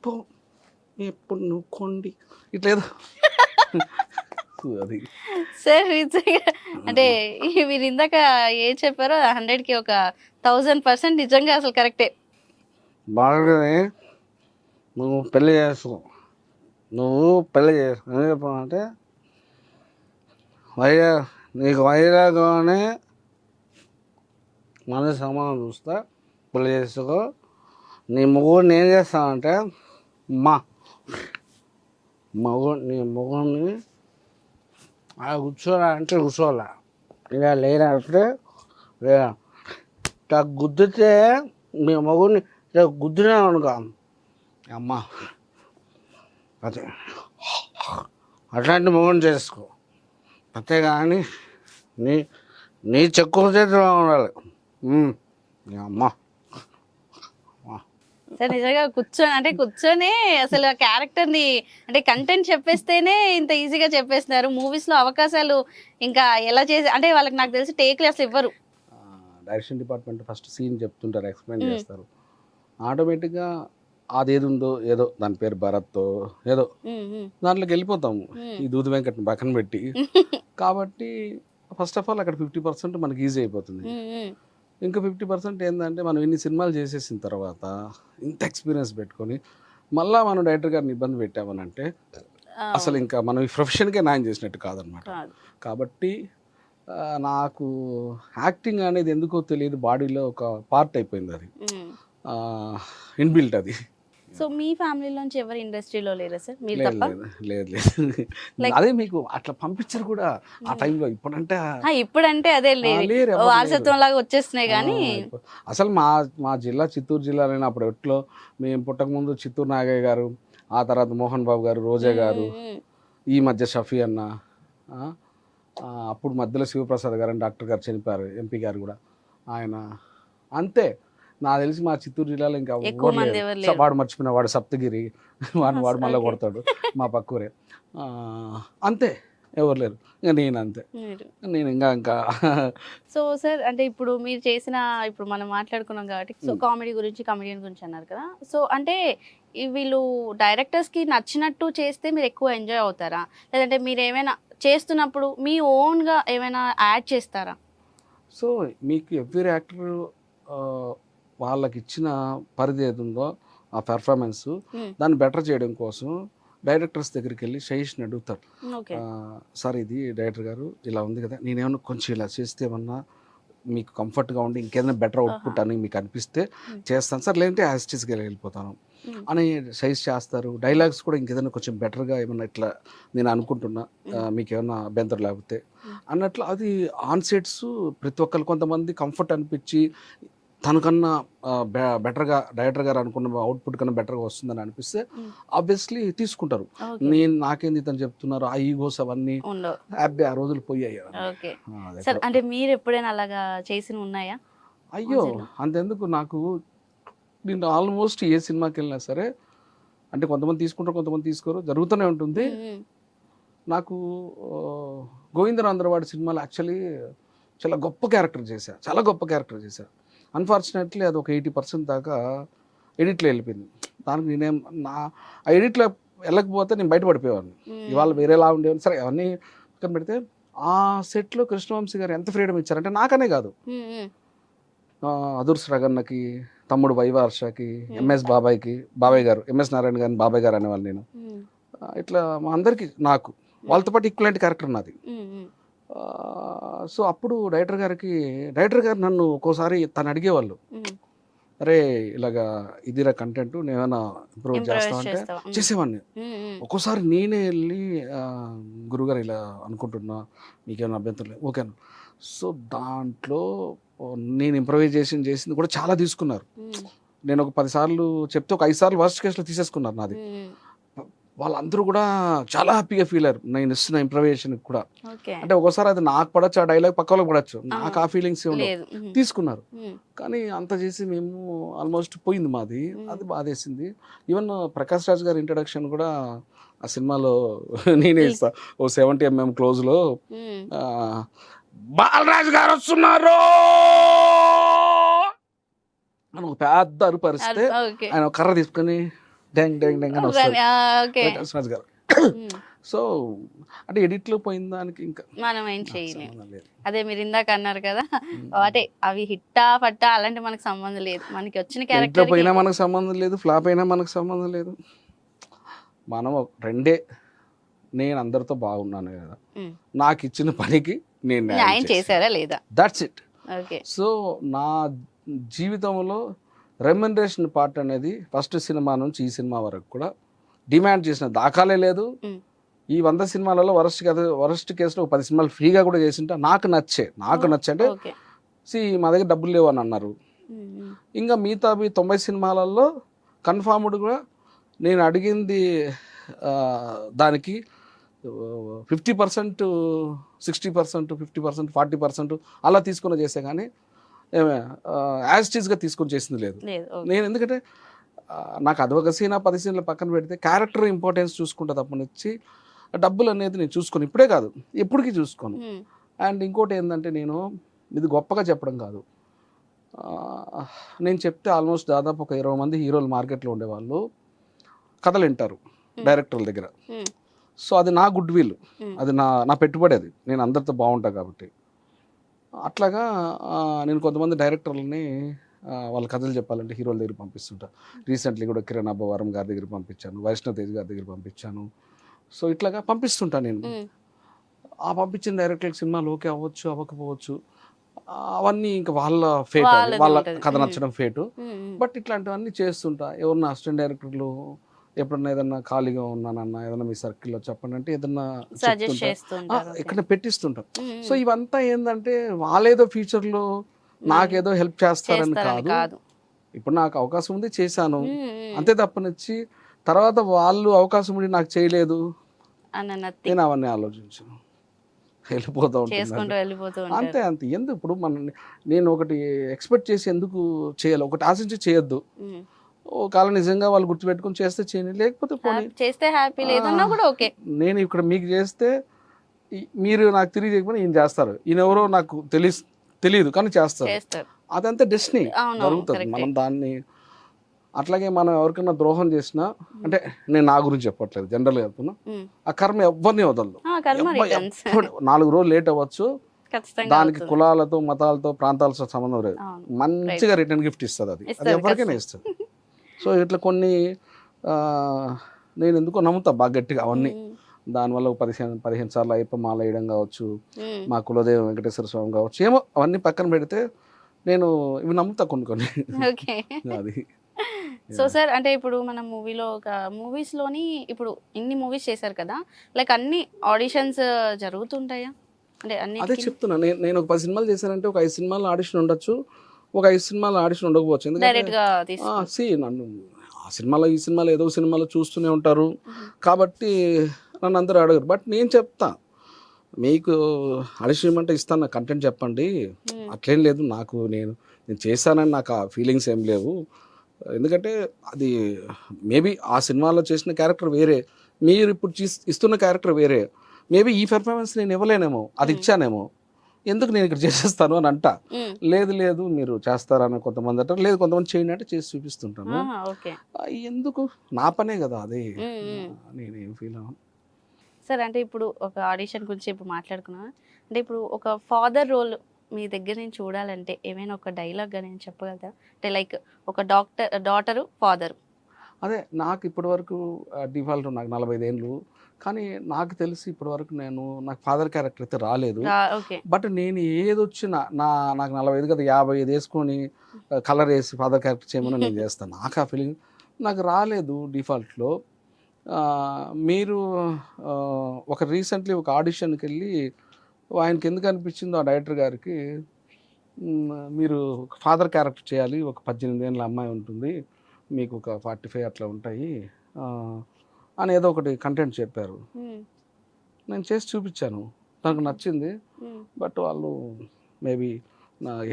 పో ఎప్పుడు నువ్వు కొండి ఇట్లేదో అది. సార్ అంటే మీరు ఇందాక ఏం చెప్పారో 100కి ఒక 1000% నిజంగా అసలు కరెక్టే. బాగానే నువ్వు పెళ్ళి చేసుకో, నువ్వు పెళ్ళి చేసుకో. ఏం చెప్పాలంటే నీకు వైరాగానే మన సమానం చూస్తా, పెళ్ళి చేసుకో. నీ మొగుడిని ఏం చేస్తానంటే నీ మొగుడిని కూర్చోరా అంటే కూర్చోలే, ఇక లేదంటే లేదా గుద్దితే మీ మొగుడిని గుద్దినా అనుకో అమ్మా, అదే అట్లాంటి మొగుడిని చేసుకో. అంతేగాని నీ చెక్కు చేతిలో ఉండాలి అమ్మా. సార్ నిజంగా కూర్చొని అసలు ఆ క్యారెక్టర్ని అంటే కంటెంట్ చెప్పేస్తేనే ఇంత ఈజీగా చెప్పేస్తున్నారు. మూవీస్లో అవకాశాలు ఇంకా ఎలా చేసి అంటే వాళ్ళకి నాకు తెలిసి టేక్లు అసలు ఇవ్వరు. డైరెక్షన్ డిపార్ట్మెంట్ ఫస్ట్ సీన్ చెప్తుంటారు, ఎక్స్ప్లెయిన్ చేస్తారు. ఆటోమేటిక్గా అదేది ఉందో ఏదో దాని పేరు భరత్తో ఏదో దాంట్లోకి వెళ్ళిపోతాము, ఈ దూది వెంకట్ని పక్కన పెట్టి. కాబట్టి ఫస్ట్ ఆఫ్ ఆల్ అక్కడ 50% మనకి ఈజీ అయిపోతుంది. ఇంకా 50% ఏంటంటే మనం ఇన్ని సినిమాలు చేసేసిన తర్వాత ఇంత ఎక్స్పీరియన్స్ పెట్టుకొని మళ్ళీ మనం డైరెక్టర్ గారిని ఇబ్బంది పెట్టామని అంటే అసలు ఇంకా మనం ఈ ప్రొఫెషన్కే న్యాయం చేసినట్టు కాదనమాట. కాబట్టి నాకు యాక్టింగ్ అనేది ఎందుకో తెలియదు, బాడీలో ఒక పార్ట్ అయిపోయింది, అది ఇన్బిల్ట్ అది. సో మీ ఫ్యామిలీలోంచి ఎవరు ఇండస్ట్రీలో లేరా సార్? మీరు లేదు లేదు లేదు, అదే మీకు అట్లా పంపించారు కూడా ఆ టైంలో. ఇప్పుడంటే అదే లేదు, వారసత్వం లాగా వచ్చేస్తున్నాయి. కానీ అసలు మా జిల్లా చిత్తూరు జిల్లాలోనే అప్పుడు ఎట్లో మేము పుట్టక ముందు చిత్తూరు నాగయ్య గారు, ఆ తర్వాత మోహన్ బాబు గారు, రోజా గారు, ఈ మధ్య షఫీ అన్న, అప్పుడు మధ్యలో శివప్రసాద్ గారు అని డాక్టర్ గారు చనిపోయారు, ఎంపీ గారు కూడా ఆయన. అంతే నాకు తెలిసి మా చిత్తూరు జిల్లాలో ఇంకా వాడు మర్చిపోయిన వాడు సప్తగిరి, వాడు మళ్ళీ కొడతాడు మా పక్కూరే. అంతే, ఎవరు లేరు. ఇంకా నేను అంతే, నేను ఇంకా. సో సార్ అంటే ఇప్పుడు మీరు చేసిన, ఇప్పుడు మనం మాట్లాడుకున్నాం కాబట్టి, సో కామెడీ గురించి, కమెడియన్ గురించి అన్నారు కదా. సో అంటే వీళ్ళు డైరెక్టర్స్కి నచ్చినట్టు చేస్తే మీరు ఎక్కువ ఎంజాయ్ అవుతారా, లేదంటే మీరు ఏమైనా చేస్తున్నప్పుడు మీ ఓన్గా ఏమైనా యాడ్ చేస్తారా? సో మీకు ఎవ్రీ యాక్టర్ వాళ్ళకి ఇచ్చిన పరిధి ఏది ఉందో ఆ పెర్ఫార్మెన్స్ దాన్ని బెటర్ చేయడం కోసం డైరెక్టర్స్ దగ్గరికి వెళ్ళి సజెషన్ అడుగుతారు. సార్ ఇది డైరెక్టర్ గారు ఇలా ఉంది కదా, నేనేమన్నా కొంచెం ఇలా చేస్తే ఏమన్నా మీకు కంఫర్ట్గా ఉండి ఇంకేదైనా బెటర్ అవుట్పుట్ అని మీకు అనిపిస్తే చేస్తాను సార్, లేదంటే యాస్టిస్గా వెళ్ళిపోతాను అని సజెస్ట్ చేస్తారు. డైలాగ్స్ కూడా ఇంకేదైనా కొంచెం బెటర్గా ఏమన్నా ఇట్లా నేను అనుకుంటున్నా, మీకు ఏమన్నా అభ్యంతరం లేకపోతే అన్నట్లు. అది ఆన్ సెట్స్ ప్రతి ఒక్కరు కొంతమంది కంఫర్ట్ అనిపించి తనకన్నా బెటర్గా డైరెక్టర్ గారు అనుకున్న అవుట్పుట్ కన్నా బెటర్గా వస్తుందని అనిపిస్తే ఆబ్వియస్లీ తీసుకుంటారు. నాకేంది తను చెప్తున్నారు ఆ ఈగోస్ అవన్నీ హ్యాపీ ఆ రోజులు పోయాయి. అంటే మీరు ఎప్పుడైనా అలాగా చేసి ఉన్నాయా? అయ్యో అంతెందుకు, నాకు నేను ఆల్మోస్ట్ ఏ సినిమాకి వెళ్ళినా సరే అంటే కొంతమంది తీసుకుంటారు, కొంతమంది తీసుకోరు, జరుగుతూనే ఉంటుంది. నాకు గోవిందరాంధ్రవాడి సినిమాలో యాక్చువల్లీ చాలా గొప్ప క్యారెక్టర్ చేశా, అన్ఫార్చునేట్లీ అది ఒక 80% దాకా ఎడిట్లో వెళ్ళిపోయింది. దానికి నేనేం ఆ ఎడిట్లో వెళ్ళకపోతే నేను బయటపడిపోయేవాడిని, ఇవాళ వేరేలా ఉండేవాడిని. సరే అవన్నీ పక్కన పెడితే ఆ సెట్లో కృష్ణవంశీ గారు ఎంత ఫ్రీడమ్ ఇచ్చారంటే నాకనే కాదు, అదుర్స్ రగన్నకి, తమ్ముడు వైవార్షకి, ఎంఎస్ బాబాయ్ గారు, ఎంఎస్ నారాయణ గారిని బాబాయ్ గారు అనేవాళ్ళు నేను, ఇట్లా మా అందరికి నాకు వాళ్ళతో పాటు ఈక్వలెంట్ క్యారెక్టర్ నాది. సో అప్పుడు డైరెక్టర్ గారు నన్ను ఒక్కోసారి తను అడిగేవాళ్ళు, అరే ఇలాగా ఇదిరా కంటెంట్ నేనేమైనా ఇంప్రూవ్ చేస్తామంటే చేసేవాడిని. ఒక్కోసారి నేనే వెళ్ళి గురుగారు ఇలా అనుకుంటున్నా, మీకేమైనా అభ్యంతరం లేదు, ఓకేనా. సో దాంట్లో నేను ఇంప్రూవైజేషన్ చేసింది కూడా చాలా తీసుకున్నారు. నేను ఒక 10 సార్లు చెప్తే ఒక 5 సార్లు వర్స్ట్ కేసులో తీసేసుకున్నారు నాది. వాళ్ళందరూ కూడా చాలా హ్యాపీగా ఫీల్ అయ్యారు నేను ఇస్తున్న ఇంప్రూవైజేషన్ కూడా. అంటే ఒక్కోసారి అది నాకు పడచ్చు, ఆ డైలాగ్ పక్క వాళ్ళకి పడచ్చు, నాకు ఆ ఫీలింగ్స్ తీసుకున్నారు. కానీ అంత చేసి మేము ఆల్మోస్ట్ పోయింది మాది, అది బాధేసింది. ఈవెన్ ప్రకాష్ రాజ్ గారి ఇంట్రడక్షన్ కూడా ఆ సినిమాలో నేనే ఇస్తా. ఓ 70mm క్లోజ్లో బాలరాజు గారు వస్తున్నారు అని ఒక పెద్ద అరుపరిస్తే ఆయన కర్ర తీసుకొని డ్యాంగ్ డ్యాంగ్ డ్యాంగ్ అని వస్తారు ప్రకాష్ రాజ్ గారు. సో అంటే ఎడిట్లో పోయిన దానికి ఇంకా మనం ఏం చేయలేదు. అదే మీరు ఇందాక అన్నారు కదా, అంటే అవి హిట్టా పట్టా అలాంటి మనకు సంబంధం లేదు, మనకి వచ్చిన క్యారెక్టర్ పోయినా మనకు సంబంధం లేదు, ఫ్లాప్ అయినా మనకు సంబంధం లేదు. మనం రెండే, నేను అందరితో బాగున్నాను కదా, నాకు ఇచ్చిన పనికి నేను న్యాయం చేశారా లేదా, దట్స్ ఇట్. ఓకే. సో నా జీవితంలో రెమ్యునరేషన్ పార్ట్ అనేది ఫస్ట్ సినిమా నుంచి ఈ సినిమా వరకు కూడా డిమాండ్ చేసిన దాఖలే లేదు. ఈ 100 సినిమాలలో వరస్ట్ కేసులో 10 సినిమాలు ఫ్రీగా కూడా చేసింటా. నాకు నచ్చే అంటే మా దగ్గర డబ్బులు లేవు అని అన్నారు. ఇంకా మిగతా 90 సినిమాలలో కన్ఫామ్డ్ కూడా నేను అడిగింది దానికి 50%, 60%, 50%, 40% అలా తీసుకుని చేసే కానీ యాజ్ టీజ్గా తీసుకొని చేసింది లేదు. నేను ఎందుకంటే నాకు అదొక సీనా 10 సీన్ల పక్కన పెడితే క్యారెక్టర్ ఇంపార్టెన్స్ చూసుకుంటా తప్పనిచ్చి డబ్బులు అనేది నేను చూసుకోను, ఇప్పుడే కాదు ఎప్పటికీ చూసుకోను. అండ్ ఇంకోటి ఏంటంటే నేను ఇది గొప్పగా చెప్పడం కాదు, నేను చెప్తే ఆల్మోస్ట్ దాదాపు ఒక 20 మంది హీరోలు మార్కెట్లో ఉండేవాళ్ళు కథలు వింటారు డైరెక్టర్ల దగ్గర. సో అది నా గుడ్ విల్, అది నా పెట్టుబడి, అది నేను అందరితో బాగుంటా కాబట్టి. అట్లాగా నేను కొంతమంది డైరెక్టర్లని వాళ్ళ కథలు చెప్పాలంటే హీరోల దగ్గర పంపిస్తుంటా. రీసెంట్లీ కూడా కిరణ్ అబ్బవరం గారి దగ్గర పంపించాను, వైష్ణవ్ తేజ్ గారి దగ్గర పంపించాను. సో ఇట్లాగా పంపిస్తుంటా నేను. ఆ పంపించిన డైరెక్టర్కి సినిమాలు ఓకే అవ్వచ్చు, అవ్వకపోవచ్చు, అవన్నీ ఇంకా వాళ్ళ ఫేట్, వాళ్ళ కథ నచ్చడం ఫేటు. బట్ ఇట్లాంటివన్నీ చేస్తుంటా. ఎవరన్నా అసిస్టెంట్ డైరెక్టర్లు ఎప్పుడన్నా ఏదన్నా ఖాళీగా ఉన్నానన్నా ఏదన్నా మీ సర్కిల్లో చెప్పండి అంటే ఏదన్నా ఇక్కడ పెట్టిస్తుంటాం. సో ఇవంతా ఏంటంటే వాళ్ళేదో ఫ్యూచర్లో నాకేదో హెల్ప్ చేస్తారని కాదు. ఇప్పుడు నాకు అవకాశం ఉంది చేశాను అంతే తప్పనిచ్చి తర్వాత వాళ్ళు అవకాశం ఉండి నాకు చేయలేదు నేను అవన్నీ ఆలోచించాను, వెళ్ళిపోతూ ఉంటాను అంతే. ఎందుకు ఇప్పుడు నేను ఒకటి ఎక్స్పెక్ట్ చేసి ఎందుకు చేయాలి, ఒకటి ఆశించి చేయొద్దు. ఓ కాలం నిజంగా వాళ్ళు గుర్తుపెట్టుకుని చేస్తే చేయని, లేకపోతే చేస్తే హ్యాపీ, లేదన్నా కూడా ఓకే. నేను ఇక్కడ మీకు చేస్తే మీరు నాకు తిరిగి చేయకపోతే ఈయన చేస్తారు, ఈయన ఎవరో నాకు తెలియదు కానీ చేస్తారు. అదంతా డెస్టినీ జరుగుతుంది. మనం దాన్ని అట్లాగే మనం ఎవరికైనా ద్రోహం చేసినా, అంటే నేను నా గురించి చెప్పట్లేదు, జనరల్గా చెప్తున్నా, ఆ కర్మ ఎవరిని వదలదు. 4 రోజులు లేట్ అవ్వచ్చు, దానికి కులాలతో మతాలతో ప్రాంతాలతో సంబంధం లేదు, మంచిగా రిటర్న్ గిఫ్ట్ ఇస్తుంది, అది ఎవరికైనా ఇస్తుంది. సో ఇట్లా కొన్ని నేను ఎందుకో నమ్ముతా బాగా గట్టిగా అవన్నీ. దానివల్ల 15 సార్లు అయ్యప్ప మాల వేయడం కావచ్చు, మా కులదేవం వెంకటేశ్వర స్వామి కావచ్చు, ఏమో అవన్నీ పక్కన పెడితే నేను ఇవి నమ్ముతా కొన్ని. అది సో సార్, అంటే ఇప్పుడు మనం మూవీస్లోని ఇప్పుడు ఇన్ని మూవీస్ చేశారు కదా, లైక్ అన్ని ఆడిషన్స్ జరుగుతుంటాయా? అంటే అదే చెప్తున్నా, నేను ఒక 10 సినిమాలు చేశానంటే ఒక 5 సినిమాలు ఆడిషన్ ఉండొచ్చు, ఒక 5 సినిమాలు ఆడిషన్ ఉండకపోవచ్చు. ఎందుకంటే నన్ను ఆ సినిమాలో ఈ సినిమాలో ఏదో సినిమాలో చూస్తూనే ఉంటారు కాబట్టి నన్ను అందరూ అడగరు. బట్ నేను చెప్తా, మీకు ఆడిషన్ ఇవ్వమంటే ఇస్తాను, నా కంటెంట్ చెప్పండి, అట్లేం లేదు. నేను చేశానని నాకు ఆ ఫీలింగ్స్ ఏం లేవు. ఎందుకంటే అది మేబీ ఆ సినిమాలో చేసిన క్యారెక్టర్ వేరే, మీరు ఇప్పుడు ఇస్తున్న క్యారెక్టర్ వేరే. మేబీ ఈ పెర్ఫార్మెన్స్ నేను ఇవ్వలేనేమో, అది ఇచ్చానేమో, ఎందుకు నేను ఇక్కడ చేసేస్తాను అని అంట. లేదు మీరు చేస్తారని కొంతమంది అంటారు, లేదు కొంతమంది చేయండి అంటే చేసి చూపిస్తుంటాను. ఎందుకు, నా పనే కదా అది, నేనేం ఫీల్ అవ్వను. సార్, అంటే ఇప్పుడు ఒక ఆడిషన్ గురించి ఇప్పుడు మాట్లాడుకున్నా, అంటే ఇప్పుడు ఒక ఫాదర్ రోల్ మీ దగ్గర నేను చూడాలంటే ఏమైనా ఒక డైలాగ్ నేను చెప్పగలుగుతా? అంటే లైక్ ఒక డాటరు ఫాదరు అదే నాకు ఇప్పటివరకు డిఫాల్ట్ నాకు 45 ఏళ్ళు, కానీ నాకు తెలిసి ఇప్పటివరకు నాకు ఫాదర్ క్యారెక్టర్ అయితే రాలేదు. ఓకే. బట్ నేను ఏదొచ్చినా నాకు 45 కదా 55 వేసుకొని కలర్ వేసి ఫాదర్ క్యారెక్టర్ చేయమని నేను చేస్తాను. నాకు ఆ ఫీలింగ్ నాకు రాలేదు డిఫాల్ట్లో. మీరు ఒక రీసెంట్లీ ఒక ఆడిషన్కి వెళ్ళి ఆయనకి ఎందుకు అనిపించిందో ఆ డైరెక్టర్ గారికి, మీరు ఫాదర్ క్యారెక్టర్ చేయాలి, ఒక 18 ఏళ్ళ అమ్మాయి ఉంటుంది, మీకు ఒక 45 అట్లా ఉంటాయి అని ఏదో ఒకటి కంటెంట్ చెప్పారు. నేను చేసి చూపించాను, నాకు నచ్చింది. బట్ వాళ్ళు మేబీ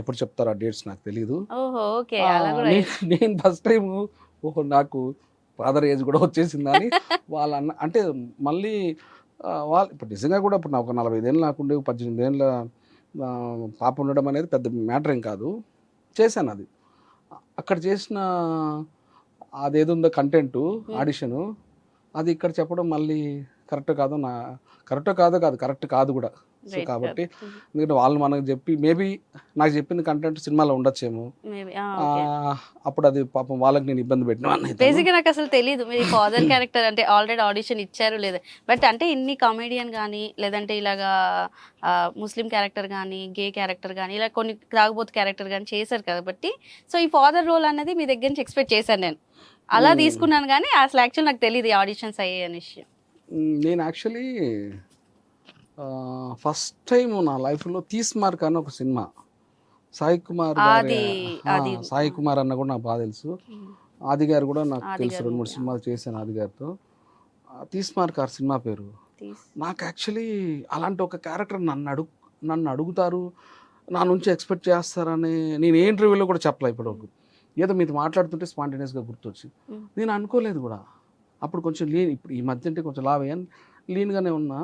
ఎప్పుడు చెప్తారు ఆ డేట్స్ నాకు తెలీదు. నేను ఫస్ట్ టైం నాకు ఫాదర్ ఏజ్ కూడా వచ్చేసిందని వాళ్ళ అంటే మళ్ళీ వాళ్ళు ఇప్పుడు నిజంగా కూడా ఇప్పుడు నాకు 45 ఏళ్ళు నాకుండే 18 ఏళ్ళ పాప ఉండడం అనేది పెద్ద మ్యాటర్ ఏం కాదు. చేశాను అది. అక్కడ చేసిన అదేదో ఉందో కంటెంటు ఆడిషను, అది ఇక్కడ చెప్పడం మళ్ళీ కరెక్ట్ కాదు కూడా. సో కాబట్టి ఎందుకంటే వాళ్ళు మనకు చెప్పి మేబీ నాకు చెప్పిన కంటెంట్ సినిమాలో ఉండొచ్చేమో, అప్పుడు అది పాపం వాళ్ళకి నేను ఇబ్బంది పెట్టిన. బేసిక్గా నాకు అసలు తెలియదు మీరు ఫాదర్ క్యారెక్టర్ అంటే ఆల్రెడీ ఆడిషన్ ఇచ్చారు లేదా, బట్ అంటే ఇన్ని కామెడియన్ కానీ లేదంటే ఇలాగా ముస్లిం క్యారెక్టర్ కానీ గే క్యారెక్టర్ కానీ ఇలా కొన్ని తాగుబోతు క్యారెక్టర్ కానీ చేశారు కాబట్టి సో ఈ ఫాదర్ రోల్ అనేది మీ దగ్గర నుంచి ఎక్స్పెక్ట్ చేశాను నేను, అలా తీసుకున్నాను. కానీ అసలు యాక్చువల్ నాకు తెలియదు ఆడిషన్స్ అయ్యాయి అనే విషయం. నేను యాక్చువల్లీ ఫస్ట్ టైం నా లైఫ్లో తీస్మార్క్ అని ఒక సినిమా, సాయి కుమార్ అన్న కూడా నాకు బాగా తెలుసు, ఆది గారు కూడా నాకు తెలుసు, 2-3 సినిమాలు చేశాను ఆది గారితో. తీస్మార్క్ ఆ సినిమా పేరు. నాకు యాక్చువల్లీ అలాంటి ఒక క్యారెక్టర్ నన్ను అడుగుతారు, నా నుంచి ఎక్స్పెక్ట్ చేస్తారని నేను ఏ ఇంటర్వ్యూలో కూడా చెప్పలే ఇప్పటివరకు. ఏదో మీతో మాట్లాడుతుంటే స్పాంటేనియస్గా గుర్తొచ్చి నేను అనుకోలేదు కూడా. అప్పుడు కొంచెం ఇప్పుడు ఈ మధ్య అంటే కొంచెం లావ్ అయ్యాను, లీన్గానే ఉన్నా,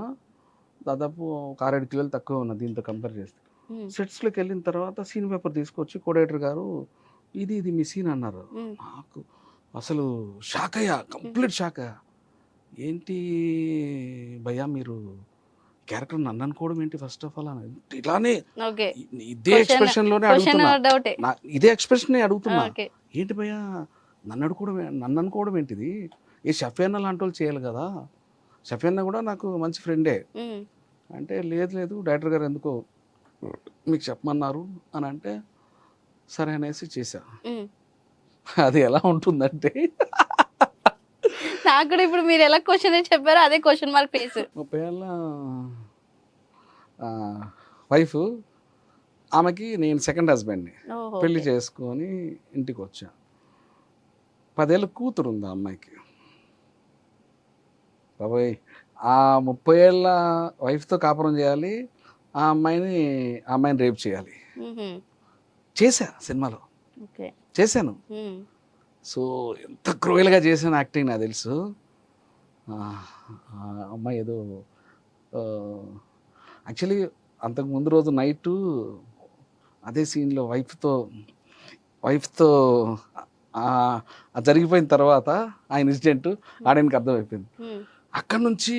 దాదాపు ఒక 6-7 కిలోలు తక్కువ ఉన్నా దీంతో కంపేర్ చేస్తే. సెట్స్లోకి వెళ్ళిన తర్వాత సీన్ పేపర్ తీసుకొచ్చి కోడైరెక్టర్ గారు ఇది మీ సీన్ అన్నారు. నాకు అసలు షాక్ అయ్యా, కంప్లీట్ షాక్ అయ్యా. ఏంటి భయ్యా మీరు క్యారెక్టర్ నన్ను అనుకోవడం ఏంటి ఫస్ట్ ఆఫ్ ఆల్ అని ఇలానే ఇదే ఎక్స్ప్రెషన్లోనే అడుగుతున్నా, ఇదే ఎక్స్ప్రెషన్ అడుగుతున్నా, ఏంటి భయ్యా నన్ను అనుకోవడం ఏంటిది, ఏ షఫీ అన్న లాంటి వాళ్ళు చేయాలి కదా, షఫీ అన్న కూడా నాకు మంచి ఫ్రెండే అంటే, లేదు డైరెక్టర్ గారు ఎందుకో మీకు చెప్పమన్నారు అని అంటే సరే అనేసి చేశా. అది ఎలా ఉంటుందంటే నాకు కూడా ఇప్పుడు మీరు ఎలా క్వశ్చన్ చెప్పారో అదే క్వశ్చన్ మార్క్ ఫేస్. 30 ఏళ్ళ వైఫ్, ఆమెకి నేను సెకండ్ హస్బెండ్ని, పెళ్లి చేసుకొని ఇంటికి వచ్చా. 10 ఏళ్ళ కూతురు ఉంది ఆ అమ్మాయికి. బాబాయ్ ఆ 30 ఏళ్ళ వైఫ్తో కాపురం చేయాలి, ఆ అమ్మాయిని రేప్ చేయాలి. చేశా సినిమాలో, చేశాను. సో ఎంత క్రూయల్గా చేశాను యాక్టింగ్ నాకు తెలుసు. అమ్మాయి ఏదో యాక్చువల్లీ అంతకుముందు రోజు నైటు అదే సీన్లో వైఫ్తో జరిగిపోయిన తర్వాత ఆయన ఇన్సిడెంట్ ఆడడానికి అర్థమైపోయింది. అక్కడి నుంచి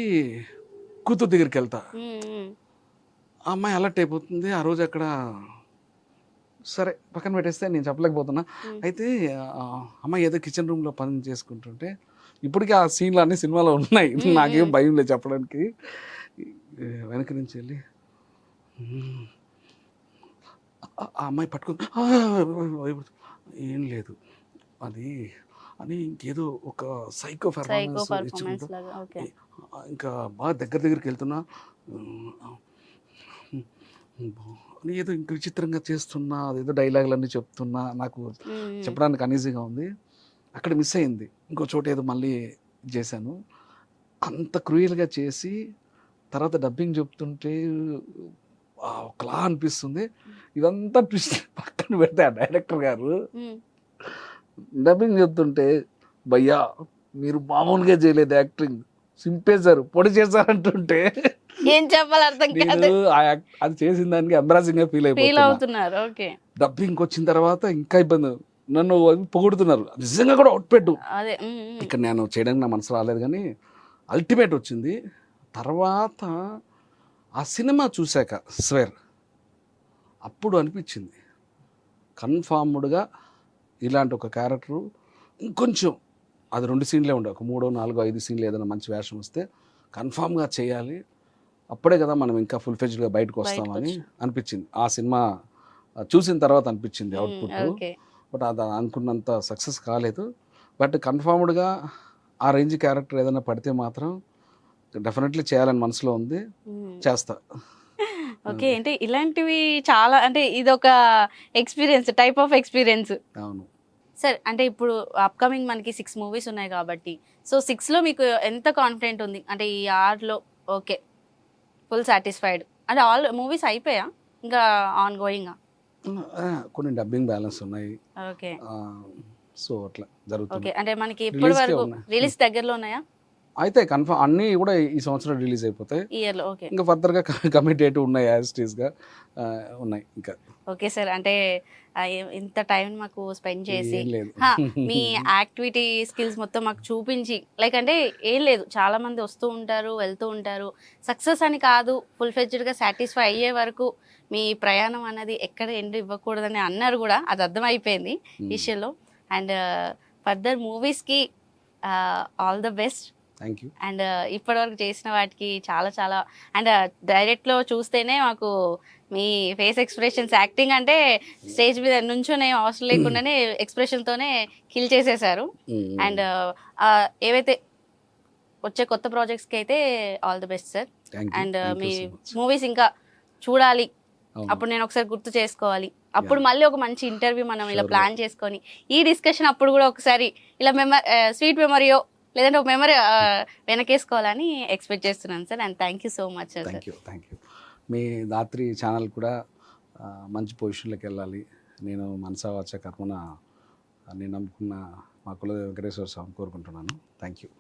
కూతురు దగ్గరికి వెళ్తా, ఆ అమ్మాయి అలర్ట్ అయిపోతుంది. ఆ రోజు అక్కడ సరే పక్కన పెట్టేస్తే నేను చెప్పలేకపోతున్నా. అయితే అమ్మాయి ఏదో కిచెన్ రూమ్లో పని చేసుకుంటుంటే, ఇప్పటికీ ఆ సీన్లు అన్ని సినిమాలో ఉన్నాయి, నాకేం భయం లేదు చెప్పడానికి. వెనక నుంచి వెళ్ళి ఆ అమ్మాయి పట్టుకుని ఏం లేదు అది అని ఇంకేదో ఒక సైకో పెర్ఫార్మెన్స్ ఇంకా బాగా దగ్గరికి వెళ్తున్నా అని ఏదో ఇంక విచిత్రంగా చేస్తున్నా, అదేదో డైలాగులన్నీ చెప్తున్నా, నాకు చెప్పడానికి అనీజీగా ఉంది. అక్కడ మిస్ అయింది. ఇంకో చోట ఏదో మళ్ళీ చేశాను. అంత క్రూయల్గా చేసి తర్వాత డబ్బింగ్ చెప్తుంటే ఒకలా అనిపిస్తుంది. ఇదంతా ట్విస్ట్ పక్కన పెడితే ఆ డైరెక్టర్ గారు డబ్బింగ్ చెప్తుంటే, భయ్యా మీరు మామూలుగా చేయలేదు యాక్టింగ్, సింపేశారు, పొడి చేశారంటుంటే ఏం చెప్పాలి అర్థం కాదు. అది చేసిన దానికి ఎంబ్రాసింగ్ గా ఫీల్ అవుతున్నారు. డబ్బింగ్ వచ్చిన తర్వాత ఇంకా ఇబ్బంది, నన్ను పొగుడుతున్నారు. నిజంగా కూడా అవుట్పెట్టు ఇక్కడ నేను చేయడానికి నా మనసు రాలేదు, కానీ అల్టిమేట్ వచ్చింది. తర్వాత ఆ సినిమా చూశాక స్వేర్ అప్పుడు అనిపించింది కన్ఫామ్డ్గా ఇలాంటి ఒక క్యారెక్టరు ఇంకొంచెం అది 2 సీన్లే ఉండే, ఒక 3, 4, 5 సీన్లు ఏదైనా మంచి వేషం వస్తే కన్ఫామ్గా చేయాలి, అప్పుడే కదా మనం ఇంకా ఫుల్ ఫ్లెడ్జ్డ్గా బయటకు వస్తామని అనిపించింది. ఆ సినిమా చూసిన తర్వాత అనిపించింది అవుట్పుట్. ఓకే. బట్ అది అనుకున్నంత సక్సెస్ కాలేదు. బట్ కన్ఫర్మ్డ్గా ఆ రేంజ్ క్యారెక్టర్ ఏదైనా పడితే మాత్రం డెఫినెట్లీ చేయాలని మనసులో ఉంది, చేస్తా. ఓకే, అంటే ఇలాంటివి చాలా, అంటే ఇదొక ఎక్స్పీరియన్స్, టైప్ ఆఫ్ ఎక్స్పీరియన్స్. అవును. సార్, అంటే ఇప్పుడు అప్కమింగ్ మనకి 6 మూవీస్ ఉన్నాయి కాబట్టి, సో 6లో మీకు ఎంత కాన్ఫిడెంట్ ఉంది? అంటే ఈ 6లో ఓకే, ఫుల్ సాటిస్ఫైడ్ అంటే ఆల్ మూవీస్ అయిపోయా, ఇంకా ఆన్ గోయింగా? కొన్ని డబ్బింగ్ బ్యాలెన్స్ ఉన్నాయి. ఓకే. సో అట్లా జరుగుతుంది. ఓకే, అంటే మనకి ఇప్పటి వరకు ఉన్నాయి. రిలీజ్ దగ్గరలో ఉన్నాయా? అయితే కన్ఫర్మ్ అన్నీ కూడా ఈ సంవత్సరం రిలీజ్ అయిపోతాయి. ఇయర్లో. ఓకే. ఇంకా ఫర్దర్గా కమిటెడ్ ఉన్నాయి, యాజ్ ఇట్ ఈస్గా ఉన్నాయి ఇంకా. ఓకే సార్, అంటే ఇంత టైం మాకు స్పెండ్ చేసి ఏం లేదు. మీ యాక్టివిటీ స్కిల్స్ మొత్తం మాకు చూపించి, లైక్ అంటే ఏం లేదు, చాలా మంది వస్తూ ఉంటారు వెళ్తూ ఉంటారు, సక్సెస్ అని కాదు, ఫుల్ ఫ్లెడ్జ్డ్గా సాటిస్ఫై అయ్యే వరకు మీ ప్రయాణం అనేది ఎక్కడ ఎండ్ ఇవ్వకూడదని అన్నారు కూడా, అది అర్థమైపోయింది ఈ షోలో. అండ్ ఫర్దర్ మూవీస్కి all the best. Thank you. And ఇప్పటివరకు చేసిన వాటికి చాలా చాలా, అండ్ డైరెక్ట్లో చూస్తేనే మాకు మీ ఫేస్ ఎక్స్ప్రెషన్స్, యాక్టింగ్ అంటే స్టేజ్ మీద నుంచోనే అవసరం లేకుండానే ఎక్స్ప్రెషన్తోనే కిల్ చేసేసారు. అండ్ ఏవైతే వచ్చే కొత్త ప్రాజెక్ట్స్కి అయితే all the best sir. And me movies ఇంకా చూడాలి, అప్పుడు నేను ఒకసారి గుర్తు చేసుకోవాలి, అప్పుడు మళ్ళీ ఒక మంచి ఇంటర్వ్యూ మనం ఇలా ప్లాన్ చేసుకొని ఈ డిస్కషన్ అప్పుడు కూడా ఒకసారి ఇలా స్వీట్ మెమరీయో లేదంటే ఒక మెమరీ వెనకేసుకోవాలని ఎక్స్పెక్ట్ చేస్తున్నాను sir. And thank you so much sir. Thank you. Me Dhatri channel కూడా మంచి పొజిషన్లోకి వెళ్ళాలి. నేను మనసా వాచ కర్మన నేను నమ్ముకున్న మా కుల వెంకటేశ్వర స్వామి కోరుకుంటున్నాను. Thank you.